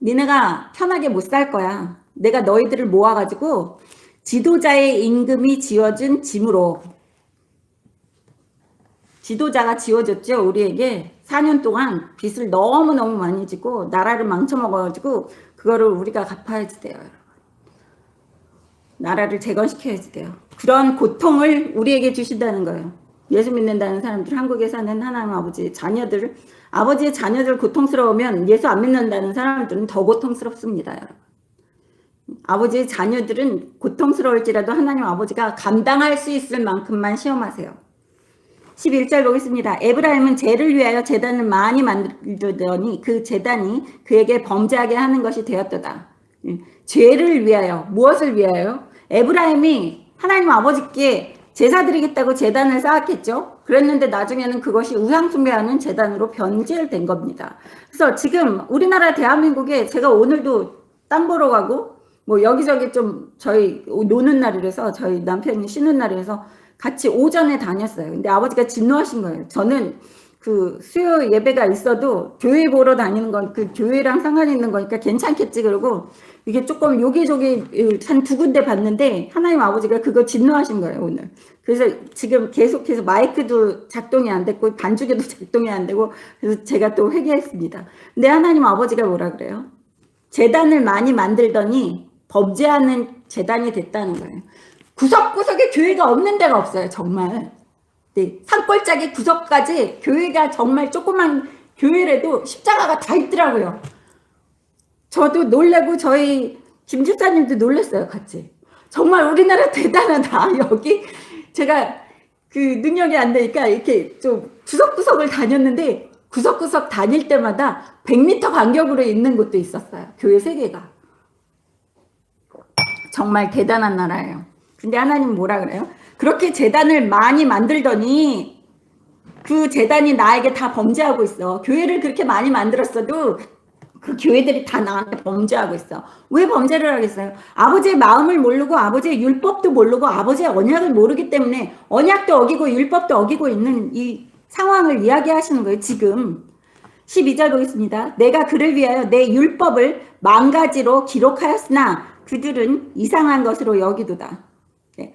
Speaker 1: 니네가 편하게 못 살 거야. 내가 너희들을 모아가지고 지도자의 임금이 지어준 짐으로 지도자가 지어줬죠. 우리에게 4년 동안 빚을 너무너무 많이 지고 나라를 망쳐먹어가지고 그거를 우리가 갚아야지 돼요. 여러분. 나라를 재건시켜야지 돼요. 그런 고통을 우리에게 주신다는 거예요. 예수 믿는다는 사람들, 한국에 사는 하나님 아버지의 자녀들, 아버지의 자녀들 고통스러우면 예수 안 믿는다는 사람들은 더 고통스럽습니다, 여러분. 아버지의 자녀들은 고통스러울지라도 하나님 아버지가 감당할 수 있을 만큼만 시험하세요. 11절 보겠습니다. 에브라임은 죄를 위하여 제단을 많이 만들더니 그 제단이 그에게 범죄하게 하는 것이 되었도다. 죄를 위하여, 무엇을 위하여? 에브라임이 하나님 아버지께 제사 드리겠다고 제단을 쌓았겠죠. 그랬는데 나중에는 그것이 우상 숭배하는 제단으로 변질된 겁니다. 그래서 지금 우리나라 대한민국에 제가 오늘도 땅 보러 가고 뭐 여기저기 좀 저희 노는 날이라서 저희 남편이 쉬는 날이라서 같이 오전에 다녔어요. 근데 아버지가 진노하신 거예요. 저는 그 수요 예배가 있어도 교회 보러 다니는 건 그 교회랑 상관 있는 거니까 괜찮겠지 그러고 이게 조금 요기조기 한 2군데 봤는데 하나님 아버지가 그거 진노하신 거예요 오늘. 그래서 지금 계속해서 마이크도 작동이 안 됐고 반주기도 작동이 안 되고 그래서 제가 또 회개했습니다. 근데 하나님 아버지가 뭐라 그래요? 제단을 많이 만들더니 범죄하는 제단이 됐다는 거예요. 구석구석에 교회가 없는 데가 없어요. 정말. 네, 산골짜기 구석까지 교회가 정말 조그만 교회라도 십자가가 다 있더라고요. 저도 놀라고 저희 김 집사님도 놀랐어요. 같이. 정말 우리나라 대단하다. 여기 제가 그 능력이 안 되니까 이렇게 좀 구석구석을 다녔는데 구석구석 다닐 때마다 100m 간격으로 있는 곳도 있었어요. 교회 3개가. 정말 대단한 나라예요. 근데 하나님 뭐라 그래요? 그렇게 제단을 많이 만들더니 그 제단이 나에게 다 범죄하고 있어. 교회를 그렇게 많이 만들었어도 그 교회들이 다 나한테 범죄하고 있어. 왜 범죄를 하겠어요? 아버지의 마음을 모르고 아버지의 율법도 모르고 아버지의 언약을 모르기 때문에 언약도 어기고 율법도 어기고 있는 이 상황을 이야기하시는 거예요. 지금 12절 보겠습니다. 내가 그를 위하여 내 율법을 만가지로 기록하였으나 그들은 이상한 것으로 여기도다.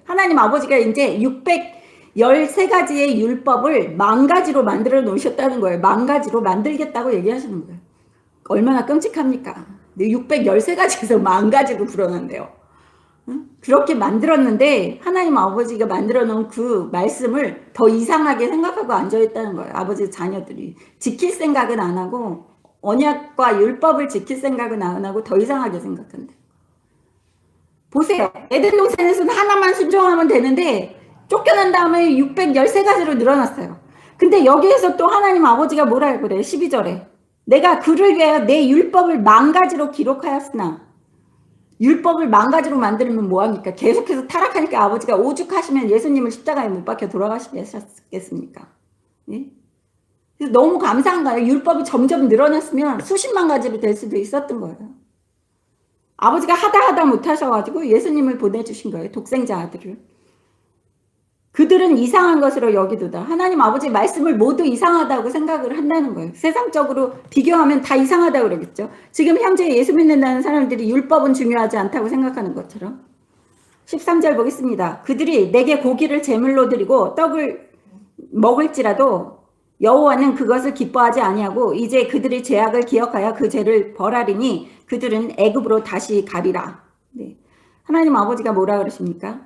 Speaker 1: 하나님 아버지가 이제 613가지의 율법을 10,000가지로 만들어 놓으셨다는 거예요. 10,000가지로 만들겠다고 얘기하시는 거예요. 얼마나 끔찍합니까? 613가지에서 10,000가지로 불어난대요. 그렇게 만들었는데 하나님 아버지가 만들어 놓은 그 말씀을 더 이상하게 생각하고 앉아있다는 거예요. 아버지 자녀들이. 지킬 생각은 안 하고 언약과 율법을 지킬 생각은 안 하고 더 이상하게 생각한대. 보세요. 에덴 동산에서는 하나만 순종하면 되는데 쫓겨난 다음에 613가지로 늘어났어요. 근데 여기에서 또 하나님 아버지가 뭐라 그래요? 12절에 내가 그를 위하여 내 율법을 10,000가지로 기록하였으나 율법을 10,000가지로 만들면 뭐합니까? 계속해서 타락하니까 아버지가 오죽하시면 예수님을 십자가에 못 박혀 돌아가시겠습니까? 예? 그래서 너무 감사한 거예요. 율법이 점점 늘어났으면 수십만 가지로 될 수도 있었던 거예요. 아버지가 하다 못하셔가지고 예수님을 보내주신 거예요. 독생자 아들을. 그들은 이상한 것으로 여기도다. 하나님 아버지 말씀을 모두 이상하다고 생각을 한다는 거예요. 세상적으로 비교하면 다 이상하다고 그러겠죠. 지금 현재 예수 믿는다는 사람들이 율법은 중요하지 않다고 생각하는 것처럼. 13절 보겠습니다. 그들이 내게 고기를 제물로 드리고 떡을 먹을지라도 여호와는 그것을 기뻐하지 아니하고 이제 그들의 죄악을 기억하여 그 죄를 벌하리니 그들은 애굽으로 다시 가리라. 네. 하나님 아버지가 뭐라 그러십니까?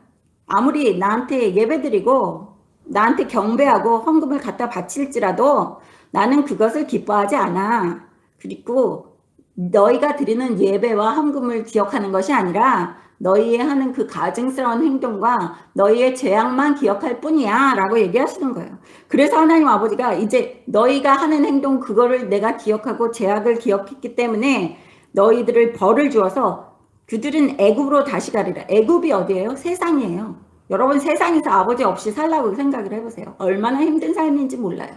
Speaker 1: 아무리 나한테 예배드리고 나한테 경배하고 헌금을 갖다 바칠지라도 나는 그것을 기뻐하지 않아. 그리고 너희가 드리는 예배와 헌금을 기억하는 것이 아니라 너희의 하는 그 가증스러운 행동과 너희의 죄악만 기억할 뿐이야 라고 얘기하시는 거예요. 그래서 하나님 아버지가 이제 너희가 하는 행동 그거를 내가 기억하고 죄악을 기억했기 때문에 너희들을 벌을 주어서 그들은 애굽으로 다시 가리라. 애굽이 어디예요? 세상이에요. 여러분 세상에서 아버지 없이 살라고 생각을 해보세요. 얼마나 힘든 삶인지 몰라요.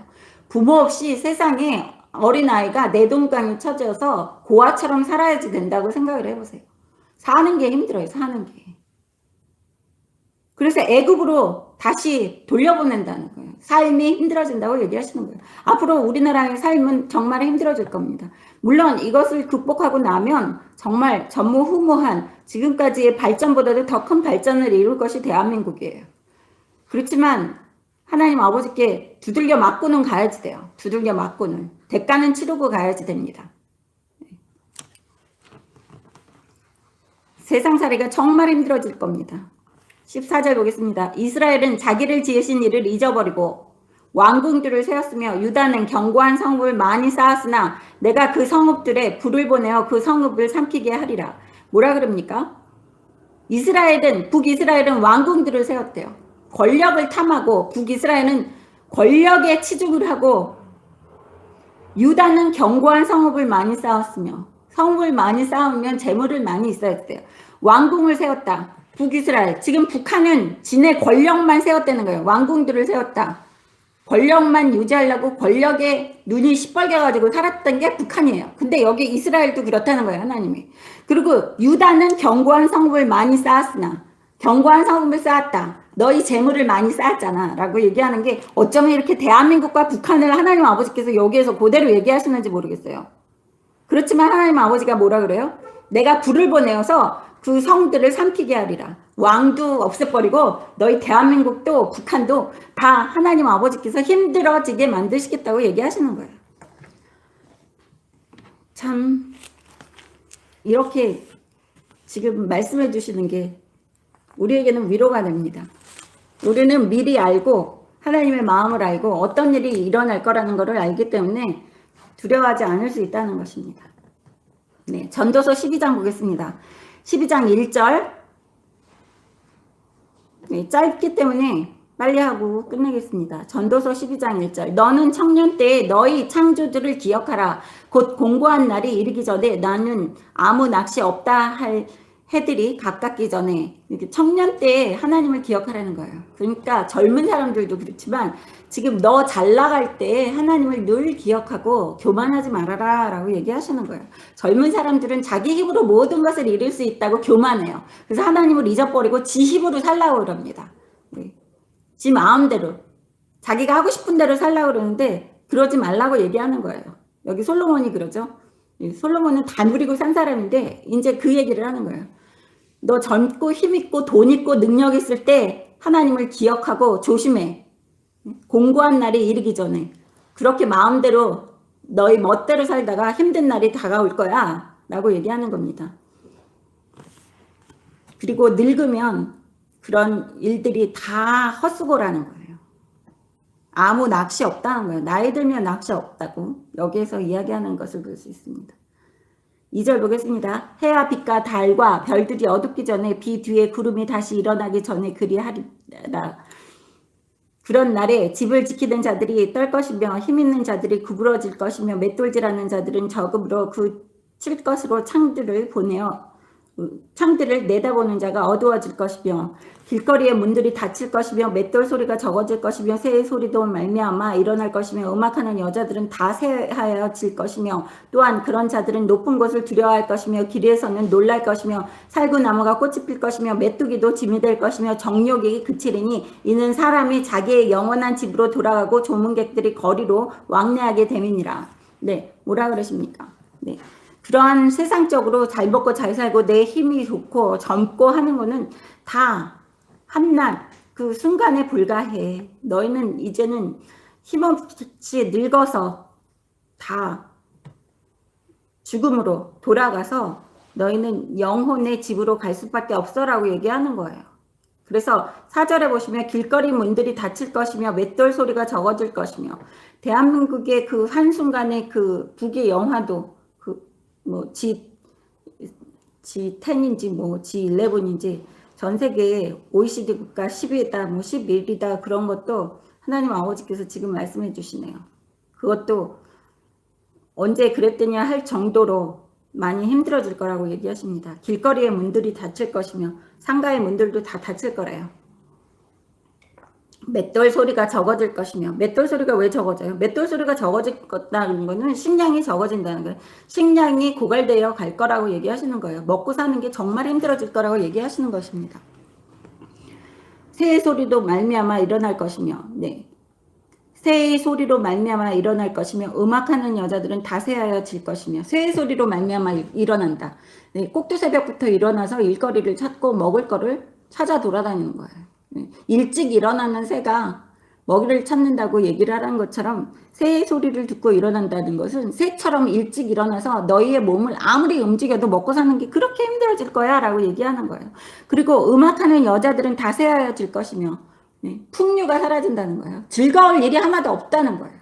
Speaker 1: 부모 없이 세상에 어린아이가 내동강이 쳐져서 고아처럼 살아야지 된다고 생각을 해보세요. 사는 게 힘들어요. 사는 게. 그래서 애굽으로 다시 돌려보낸다는 거예요. 삶이 힘들어진다고 얘기하시는 거예요. 앞으로 우리나라의 삶은 정말 힘들어질 겁니다. 물론 이것을 극복하고 나면 정말 전무후무한 지금까지의 발전보다도 더 큰 발전을 이룰 것이 대한민국이에요. 그렇지만 하나님 아버지께 두들겨 맞고는 가야지 돼요. 두들겨 맞고는. 대가는 치르고 가야지 됩니다. 세상살이가 정말 힘들어질 겁니다. 14절 보겠습니다. 이스라엘은 자기를 지으신 이를 잊어버리고 왕궁들을 세웠으며 유다는 견고한 성읍을 많이 쌓았으나 내가 그 성읍들에 불을 보내어 그 성읍을 삼키게 하리라. 뭐라 그럽니까? 북이스라엘은 왕궁들을 세웠대요. 권력을 탐하고 북이스라엘은 권력에 치중을 하고 유다는 견고한 성읍을 많이 쌓았으며 성읍을 많이 쌓으면 재물을 많이 있어야 돼요. 왕궁을 세웠다. 북이스라엘. 지금 북한은 지네 권력만 세웠다는 거예요. 왕궁들을 세웠다. 권력만 유지하려고 권력에 눈이 시뻘개가지고 살았던 게 북한이에요. 근데 여기 이스라엘도 그렇다는 거예요. 하나님이. 그리고 유다는 견고한 성읍을 많이 쌓았으나 견고한 성읍을 쌓았다. 너희 재물을 많이 쌓았잖아 라고 얘기하는 게 어쩌면 이렇게 대한민국과 북한을 하나님 아버지께서 여기에서 그대로 얘기하시는지 모르겠어요. 그렇지만 하나님 아버지가 뭐라 그래요? 내가 불을 보내어서 그 성들을 삼키게 하리라. 왕도 없애버리고 너희 대한민국도 북한도 다 하나님 아버지께서 힘들어지게 만드시겠다고 얘기하시는 거예요. 참 이렇게 지금 말씀해 주시는 게 우리에게는 위로가 됩니다. 우리는 미리 알고 하나님의 마음을 알고 어떤 일이 일어날 거라는 것을 알기 때문에 두려워하지 않을 수 있다는 것입니다. 네, 전도서 12장 보겠습니다. 12장 1절. 네, 짧기 때문에 빨리 하고 끝내겠습니다. 전도서 12장 1절. 너는 청년 때에 너희 창조주를 기억하라. 곧 공고한 날이 이르기 전에 나는 아무 낚시 없다 할 해들이 가깝기 전에. 이렇게 청년 때에 하나님을 기억하라는 거예요. 그러니까 젊은 사람들도 그렇지만 지금 너 잘 나갈 때 하나님을 늘 기억하고 교만하지 말아라 라고 얘기하시는 거예요. 젊은 사람들은 자기 힘으로 모든 것을 이룰 수 있다고 교만해요. 그래서 하나님을 잊어버리고 지 힘으로 살라고 그럽니다. 네. 지 마음대로 자기가 하고 싶은 대로 살라고 그러는데 그러지 말라고 얘기하는 거예요. 여기 솔로몬이 그러죠. 솔로몬은 다 누리고 산 사람인데 이제 그 얘기를 하는 거예요. 너 젊고 힘있고 돈 있고 능력 있을 때 하나님을 기억하고 조심해. 공고한 날이 이르기 전에 그렇게 마음대로 너희 멋대로 살다가 힘든 날이 다가올 거야 라고 얘기하는 겁니다. 그리고 늙으면 그런 일들이 다 헛수고라는 거예요. 아무 낚시 없다는 거예요. 나이 들면 낚시 없다고 여기에서 이야기하는 것을 볼 수 있습니다. 2절 보겠습니다. 해와 빛과 달과 별들이 어둡기 전에 비 뒤에 구름이 다시 일어나기 전에 그리하리라. 그런 날에 집을 지키는 자들이 떨 것이며 힘있는 자들이 구부러질 것이며 맷돌질하는 자들은 저금으로 그 칠 것으로 창들을 내다보는 자가 어두워질 것이며 길거리의 문들이 닫힐 것이며 맷돌 소리가 적어질 것이며 새의 소리도 말미암아 일어날 것이며 음악하는 여자들은 다 새하여질 것이며 또한 그런 자들은 높은 곳을 두려워할 것이며 길에서는 놀랄 것이며 살구나무가 꽃이 필 것이며 메뚜기도 짐이 될 것이며 정욕이 그치리니 이는 사람이 자기의 영원한 집으로 돌아가고 조문객들이 거리로 왕래하게 됨이니라. 네, 뭐라 그러십니까? 네. 그러한 세상적으로 잘 먹고 잘 살고 내 힘이 좋고 젊고 하는 거는 다 한낱 그 순간에 불과해. 너희는 이제는 힘없이 늙어서 다 죽음으로 돌아가서 너희는 영혼의 집으로 갈 수밖에 없어라고 얘기하는 거예요. 그래서 4절에 보시면 길거리 문들이 닫힐 것이며 맷돌 소리가 적어질 것이며 대한민국의 그 한순간의 그 북의 영화도 뭐 G10인지 뭐 G11인지 전 세계 OECD 국가 10위다 뭐 11위다 그런 것도 하나님 아버지께서 지금 말씀해 주시네요. 그것도 언제 그랬더냐 할 정도로 많이 힘들어질 거라고 얘기하십니다. 길거리의 문들이 닫힐 것이며 상가의 문들도 다 닫힐 거래요. 맷돌 소리가 적어질 것이며 맷돌 소리가 왜 적어져요? 맷돌 소리가 적어진다는 거는 식량이 적어진다는 거예요. 식량이 고갈되어 갈 거라고 얘기하시는 거예요. 먹고 사는 게 정말 힘들어질 거라고 얘기하시는 것입니다. 새의 소리도 말미암아 일어날 것이며 네. 새의 소리로 말미암아 일어날 것이며 음악하는 여자들은 다 새하여질 것이며 새의 소리로 말미암아 일어난다. 네. 꼭두 새벽부터 일어나서 일거리를 찾고 먹을 거를 찾아 돌아다니는 거예요. 일찍 일어나는 새가 먹이를 찾는다고 얘기를 하라는 것처럼 새의 소리를 듣고 일어난다는 것은 새처럼 일찍 일어나서 너희의 몸을 아무리 움직여도 먹고 사는 게 그렇게 힘들어질 거야 라고 얘기하는 거예요. 그리고 음악하는 여자들은 다 새하여질 것이며 풍류가 사라진다는 거예요. 즐거울 일이 하나도 없다는 거예요.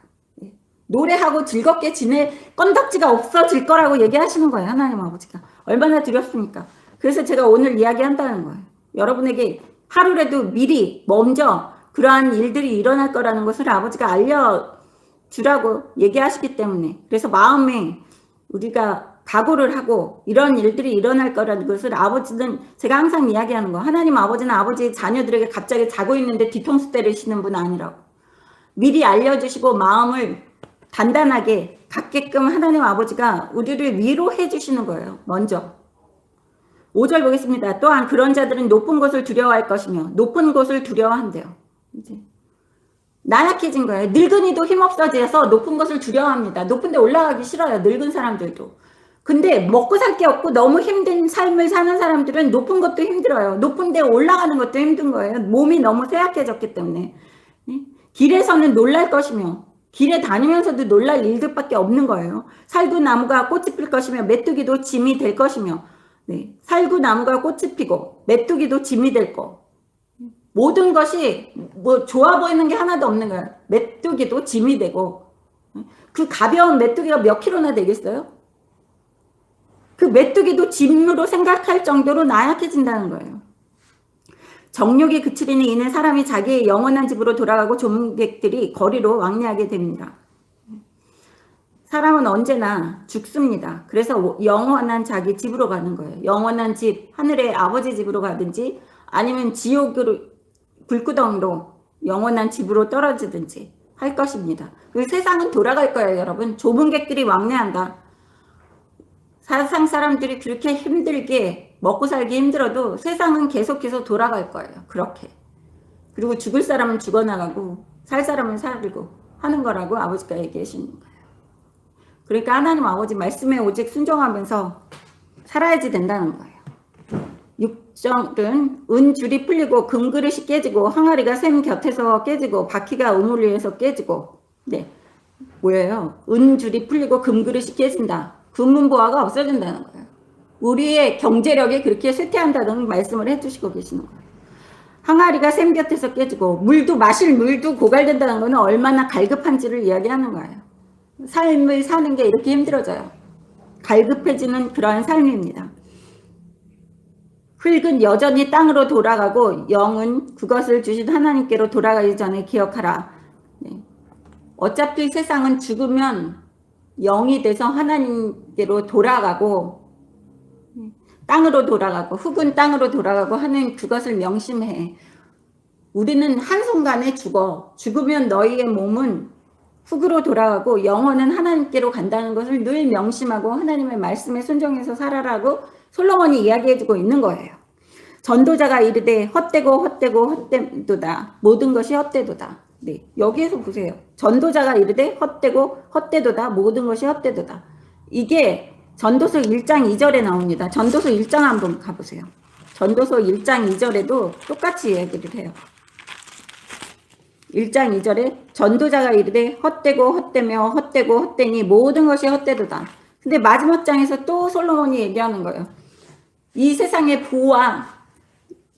Speaker 1: 노래하고 즐겁게 지낼 건덕지가 없어질 거라고 얘기하시는 거예요. 하나님 아버지가. 얼마나 두렵습니까? 그래서 제가 오늘 이야기한다는 거예요. 여러분에게 하루라도 미리 먼저 그러한 일들이 일어날 거라는 것을 아버지가 알려주라고 얘기하시기 때문에, 그래서 마음에 우리가 각오를 하고 이런 일들이 일어날 거라는 것을 아버지는, 제가 항상 이야기하는 거, 하나님 아버지는 아버지 자녀들에게 갑자기 자고 있는데 뒤통수 때리시는 분 아니라고. 미리 알려주시고 마음을 단단하게 갖게끔 하나님 아버지가 우리를 위로해 주시는 거예요. 먼저 5절 보겠습니다. 또한 그런 자들은 높은 곳을 두려워할 것이며 높은 곳을 두려워한대요. 이제 나약해진 거예요. 늙은이도 힘없어져서 높은 곳을 두려워합니다. 높은 데 올라가기 싫어요. 늙은 사람들도. 근데 먹고 살 게 없고 너무 힘든 삶을 사는 사람들은 높은 것도 힘들어요. 높은 데 올라가는 것도 힘든 거예요. 몸이 너무 쇠약해졌기 때문에. 길에서는 놀랄 것이며 길에 다니면서도 놀랄 일들밖에 없는 거예요. 살구나무가 꽃이 필 것이며 메뚜기도 짐이 될 것이며, 살구나무가 꽃이 피고 메뚜기도 짐이 될 거. 모든 것이 뭐 좋아 보이는 게 하나도 없는 거예요. 메뚜기도 짐이 되고, 그 가벼운 메뚜기가 몇 킬로나 되겠어요? 그 메뚜기도 짐으로 생각할 정도로 나약해진다는 거예요. 정욕이 그치리니 이는 사람이 자기의 영원한 집으로 돌아가고 종객들이 거리로 왕래하게 됩니다. 사람은 언제나 죽습니다. 그래서 영원한 자기 집으로 가는 거예요. 영원한 집, 하늘의 아버지 집으로 가든지 아니면 지옥으로, 불구덩이로 영원한 집으로 떨어지든지 할 것입니다. 그 세상은 돌아갈 거예요, 여러분. 조문객들이 왕래한다. 세상 사람들이 그렇게 힘들게 먹고 살기 힘들어도 세상은 계속해서 돌아갈 거예요. 그렇게. 그리고 죽을 사람은 죽어나가고 살 사람은 살고 하는 거라고 아버지가 얘기하시는 거예요. 그러니까 하나님 아버지 말씀에 오직 순종하면서 살아야지 된다는 거예요. 6절은 은줄이 풀리고 금그릇이 깨지고 항아리가 샘 곁에서 깨지고 바퀴가 우물 위에서 깨지고, 뭐예요? 은줄이 풀리고 금그릇이 깨진다. 금문보화가 없어진다는 거예요. 우리의 경제력이 그렇게 쇠퇴한다는 말씀을 해주시고 계시는 거예요. 항아리가 샘 곁에서 깨지고 물도, 마실 물도 고갈된다는 것은 얼마나 갈급한지를 이야기하는 거예요. 삶을 사는 게 이렇게 힘들어져요. 갈급해지는 그러한 삶입니다. 흙은 여전히 땅으로 돌아가고 영은 그것을 주신 하나님께로 돌아가기 전에 기억하라. 어차피 세상은 죽으면 영이 돼서 하나님께로 돌아가고 땅으로 돌아가고 흙은 땅으로 돌아가고 하는 그것을 명심해. 우리는 한순간에 죽어. 죽으면 너희의 몸은 흙으로 돌아가고 영혼은 하나님께로 간다는 것을 늘 명심하고 하나님의 말씀에 순종해서 살아라고 솔로몬이 이야기해주고 있는 거예요. 전도자가 이르되 헛되고 헛되고 헛되도다. 모든 것이 헛되도다. 여기에서 보세요. 전도자가 이르되 헛되고 헛되도다. 모든 것이 헛되도다. 이게 전도서 1장 2절에 나옵니다. 전도서 1장 한번 가보세요. 전도서 1장 2절에도 똑같이 얘기를 해요. 1장 2절에 전도자가 이르되 헛되고 헛되며 헛되고 헛되니 모든 것이 헛되도다. 근데 마지막 장에서 또 솔로몬이 얘기하는 거예요. 이 세상의 부와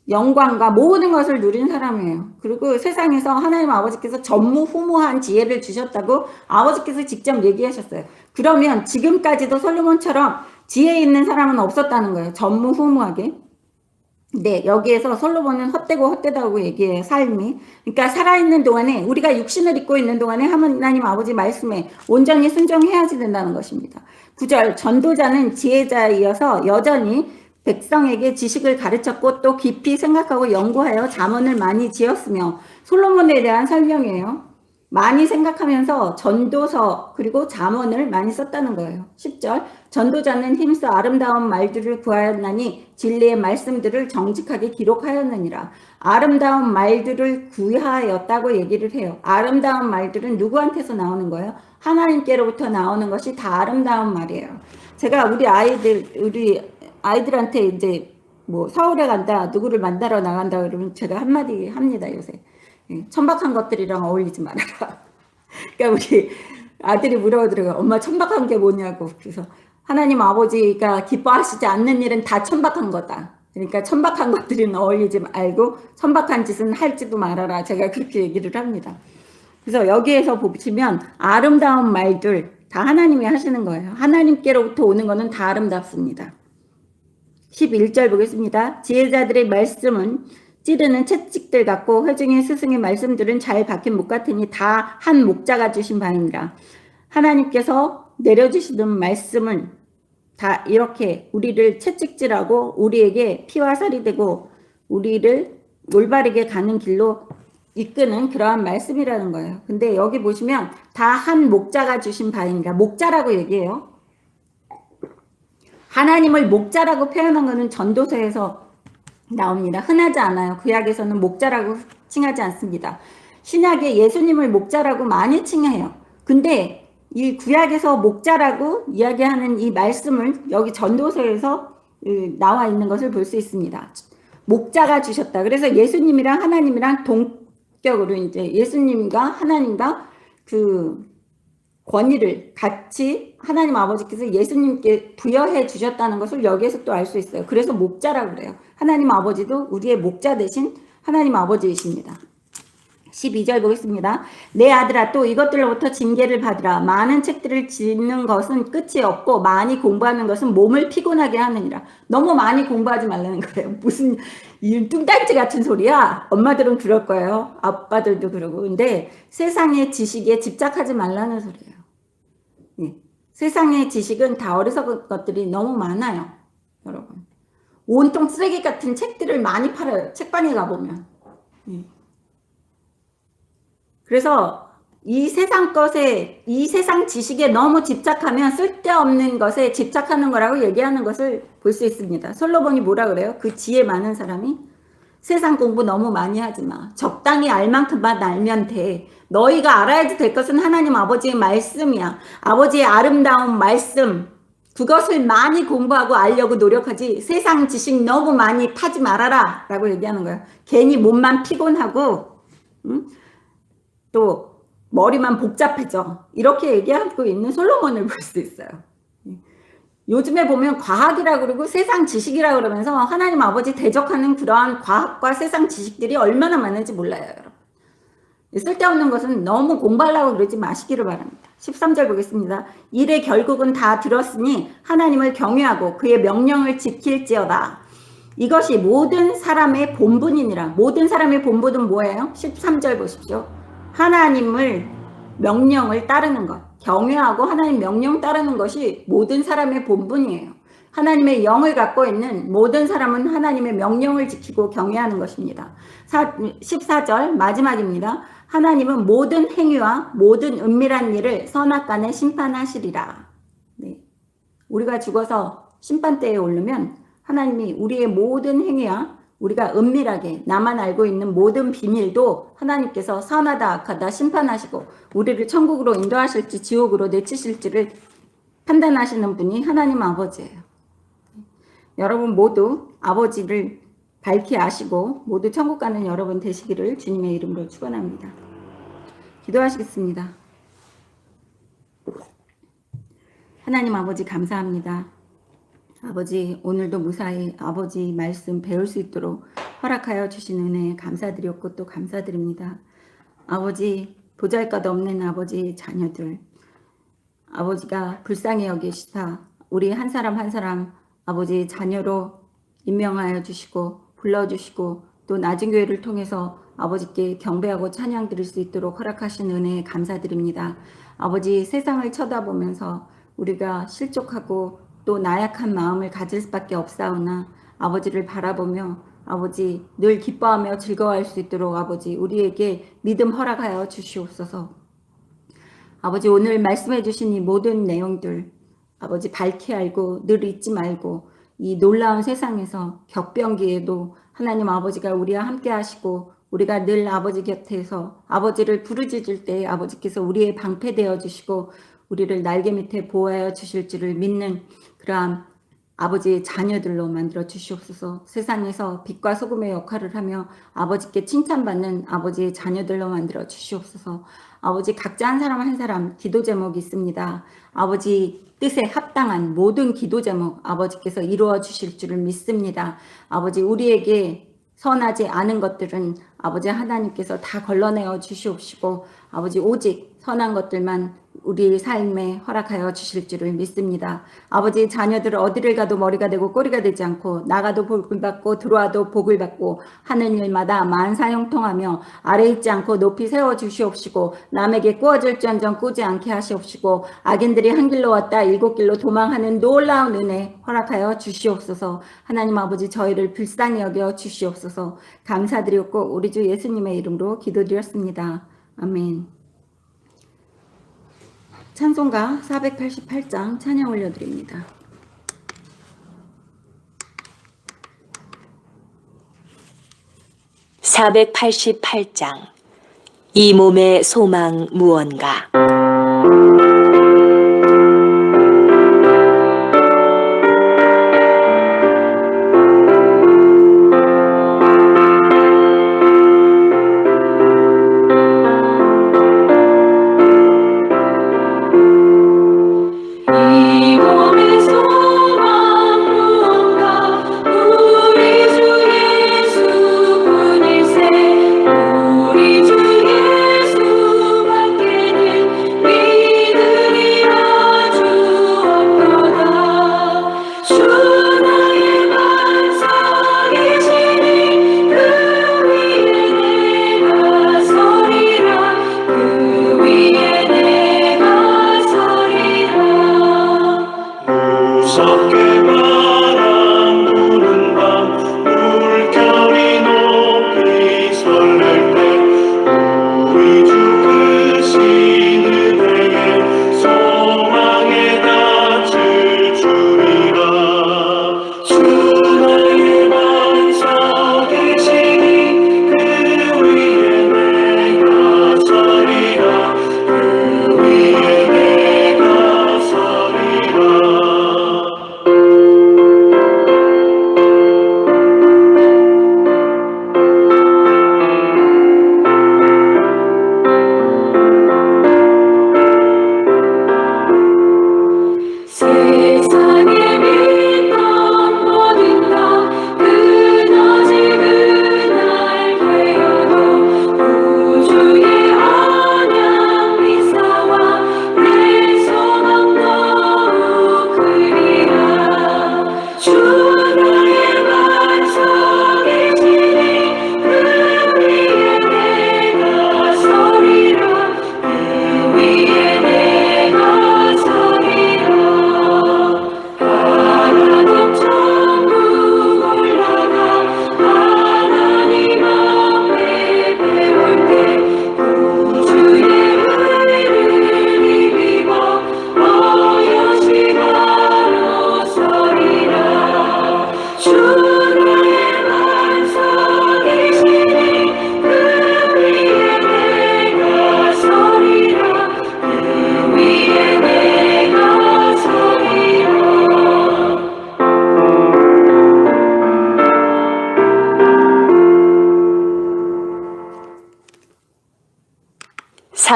Speaker 1: 영광과 모든 것을 누린 사람이에요. 그리고 세상에서 하나님 아버지께서 전무후무한 지혜를 주셨다고 아버지께서 직접 얘기하셨어요. 그러면 지금까지도 솔로몬처럼 지혜 있는 사람은 없었다는 거예요. 전무후무하게. 여기에서 솔로몬은 헛되고 헛되다고 얘기해요. 삶이. 그러니까 살아있는 동안에, 우리가 육신을 입고 있는 동안에 하나님 아버지 말씀에 온전히 순종해야지 된다는 것입니다. 9절, 전도자는 지혜자이어서 여전히 백성에게 지식을 가르쳤고 또 깊이 생각하고 연구하여 잠언을 많이 지었으며, 솔로몬에 대한 설명이에요. 많이 생각하면서 전도서 그리고 잠언을 많이 썼다는 거예요. 10절, 전도자는 힘써 아름다운 말들을 구하였나니 진리의 말씀들을 정직하게 기록하였느니라. 아름다운 말들을 구하였다고 얘기를 해요. 아름다운 말들은 누구한테서 나오는 거예요? 하나님께로부터 나오는 것이 다 아름다운 말이에요. 제가 우리 아이들한테 이제 뭐 서울에 간다, 누구를 만나러 나간다 그러면 제가 한마디 합니다, 요새. 천박한 것들이랑 어울리지 말아라. 그러니까 우리 아들이 물어보더라고요. 엄마 천박한 게 뭐냐고. 그래서 하나님 아버지가 기뻐하시지 않는 일은 다 천박한 거다. 그러니까 천박한 것들은 어울리지 말고 천박한 짓은 할지도 말아라. 제가 그렇게 얘기를 합니다. 그래서 여기에서 보시면 아름다운 말들 다 하나님이 하시는 거예요. 하나님께로부터 오는 거는 다 아름답습니다. 11절 보겠습니다. 지혜자들의 말씀은 찌르는 채찍들 같고 회중의 스승의 말씀들은 잘 박힌 목 같으니 다 한 목자가 주신 바니라. 하나님께서 내려주시는 말씀은 다 이렇게 우리를 채찍질하고 우리에게 피와 살이 되고 우리를 올바르게 가는 길로 이끄는 그러한 말씀이라는 거예요. 근데 여기 보시면 다 한 목자가 주신 바니라. 목자라고 얘기해요. 하나님을 목자라고 표현한 것은 전도서에서 나옵니다. 흔하지 않아요. 구약에서는 목자라고 칭하지 않습니다. 신약에 예수님을 목자라고 많이 칭해요. 근데 이 구약에서 목자라고 이야기하는 이 말씀을 여기 전도서에서 나와 있는 것을 볼 수 있습니다. 목자가 주셨다. 그래서 예수님이랑 하나님이랑 동격으로 이제 예수님과 하나님과 그 권위를 같이 하나님 아버지께서 예수님께 부여해 주셨다는 것을 여기에서 또 알 수 있어요. 그래서 목자라고 그래요. 하나님 아버지도 우리의 목자 대신 하나님 아버지이십니다. 12절 보겠습니다. 내 아들아 또 이것들로부터 징계를 받으라. 많은 책들을 짓는 것은 끝이 없고 많이 공부하는 것은 몸을 피곤하게 하느니라. 너무 많이 공부하지 말라는 거예요. 무슨 이 뚱딴지 같은 소리야. 엄마들은 그럴 거예요. 아빠들도 그러고. 근데 세상의 지식에 집착하지 말라는 소리예요. 예. 세상의 지식은 다 어리석은 것들이 너무 많아요. 여러분. 온통 쓰레기 같은 책들을 많이 팔아요. 책방에 가보면. 예. 그래서 이 세상 것에, 이 세상 지식에 너무 집착하면 쓸데없는 것에 집착하는 거라고 얘기하는 것을 볼 수 있습니다. 솔로몬이 뭐라 그래요? 그 지혜 많은 사람이 세상 공부 너무 많이 하지 마. 적당히 알 만큼만 알면 돼. 너희가 알아야지 될 것은 하나님 아버지의 말씀이야. 아버지의 아름다운 말씀. 그것을 많이 공부하고 알려고 노력하지 세상 지식 너무 많이 파지 말아라 라고 얘기하는 거예요. 괜히 몸만 피곤하고 또 머리만 복잡해져. 이렇게 얘기하고 있는 솔로몬을 볼 수 있어요. 요즘에 보면 과학이라고 그러고 세상 지식이라고 그러면서 하나님 아버지 대적하는 그러한 과학과 세상 지식들이 얼마나 많은지 몰라요. 여러분. 쓸데없는 것은 너무 공부하려고 그러지 마시기를 바랍니다. 13절 보겠습니다. 이래 결국은 다 들었으니 하나님을 경외하고 그의 명령을 지킬지어다. 이것이 모든 사람의 본분이니라. 모든 사람의 본분은 뭐예요? 13절 보십시오. 하나님을 명령을 따르는 것. 경외하고 하나님 명령 따르는 것이 모든 사람의 본분이에요. 하나님의 영을 갖고 있는 모든 사람은 하나님의 명령을 지키고 경외하는 것입니다. 14절 마지막입니다. 하나님은 모든 행위와 모든 은밀한 일을 선악간에 심판하시리라. 네. 우리가 죽어서 심판대에 오르면 하나님이 우리의 모든 행위와 우리가 은밀하게 나만 알고 있는 모든 비밀도 하나님께서 선하다 악하다 심판하시고 우리를 천국으로 인도하실지 지옥으로 내치실지를 판단하시는 분이 하나님 아버지예요. 여러분 모두 아버지를 밝히 아시고 모두 천국 가는 여러분 되시기를 주님의 이름으로 축원합니다. 기도하시겠습니다. 하나님 아버지 감사합니다. 아버지 오늘도 무사히 아버지 말씀 배울 수 있도록 허락하여 주신 은혜에 감사드렸고 또 감사드립니다. 아버지 보잘것없는 아버지 자녀들 아버지가 불쌍히 여기시다 우리 한 사람 한 사람 아버지 자녀로 임명하여 주시고 불러주시고 또 낮은 교회를 통해서 아버지께 경배하고 찬양 드릴 수 있도록 허락하신 은혜에 감사드립니다. 아버지 세상을 쳐다보면서 우리가 실족하고 또 나약한 마음을 가질 수밖에 없사오나 아버지를 바라보며 아버지 늘 기뻐하며 즐거워할 수 있도록 아버지 우리에게 믿음 허락하여 주시옵소서. 아버지 오늘 말씀해 주신 이 모든 내용들 아버지 밝히 알고 늘 잊지 말고 이 놀라운 세상에서 격변기에도 하나님 아버지가 우리와 함께 하시고 우리가 늘 아버지 곁에서 아버지를 부르짖을 때 아버지께서 우리의 방패되어 주시고 우리를 날개 밑에 보호하여 주실 줄을 믿는 그러한 아버지의 자녀들로 만들어 주시옵소서. 세상에서 빛과 소금의 역할을 하며 아버지께 칭찬받는 아버지의 자녀들로 만들어 주시옵소서. 아버지 각자 한 사람 한 사람 기도 제목이 있습니다. 아버지 뜻에 합당한 모든 기도 제목 아버지께서 이루어 주실 줄을 믿습니다. 아버지 우리에게 선하지 않은 것들은 아버지 하나님께서 다 걸러내어 주시옵시고 아버지 오직 선한 것들만 우리 삶에 허락하여 주실 줄을 믿습니다. 아버지 자녀들 어디를 가도 머리가 되고 꼬리가 되지 않고 나가도 복을 받고 들어와도 복을 받고 하는 일마다 만사형통하며 아래 있지 않고 높이 세워 주시옵시고 남에게 꾸어질지언정 꾸지 않게 하시옵시고 악인들이 한 길로 왔다 일곱 길로 도망하는 놀라운 은혜 허락하여 주시옵소서. 하나님 아버지 저희를 불쌍히 여겨 주시옵소서. 감사드렸고 우리 주 예수님의 이름으로 기도드렸습니다. 아멘. 찬송가 488장 찬양 올려드립니다.
Speaker 2: (488장) 이 몸의 소망 무언가.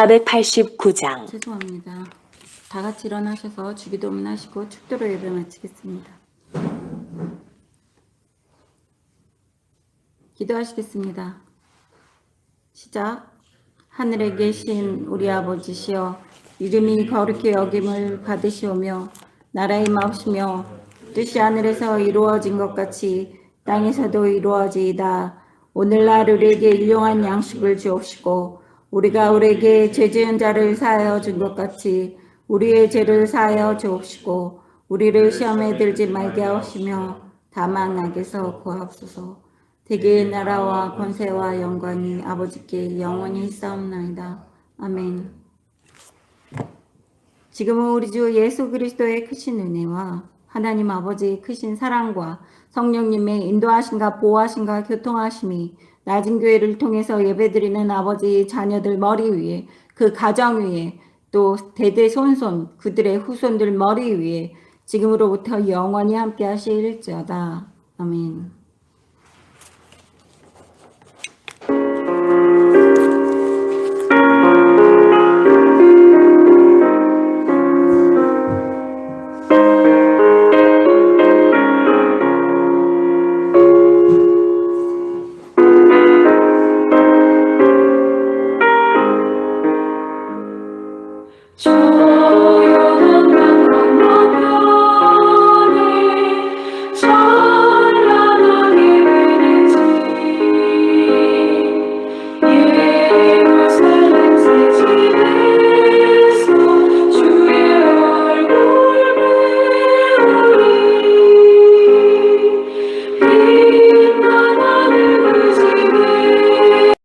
Speaker 2: (489장)
Speaker 1: 죄송합니다. 다 같이 일어나셔서 주기도문 하시고 축도로 예배 마치겠습니다. 기도하시겠습니다. 시작. 하늘에 계신 우리 아버지시여 이름이 거룩히 여김을 받으시오며 나라의 마옵시며 뜻이 하늘에서 이루어진 것 같이 땅에서도 이루어지이다. 오늘날 우리에게 일용할 양식을 주옵시고 우리가 우리에게 죄 지은 자를 사하여 준 것 같이 우리의 죄를 사하여 주옵시고 우리를 시험에 들지 말게 하시며 다만 악에서 구하옵소서. 대개의 나라와 권세와 영광이 아버지께 영원히 있사옵나이다. 아멘. 지금은 우리 주 예수 그리스도의 크신 은혜와 하나님 아버지의 크신 사랑과 성령님의 인도하심과 보호하심과 교통하심이 낮은 교회를 통해서 예배드리는 아버지의 자녀들 머리 위에 그 가정 위에 또 대대손손 그들의 후손들 머리 위에 지금으로부터 영원히 함께 하실지어다. 아멘.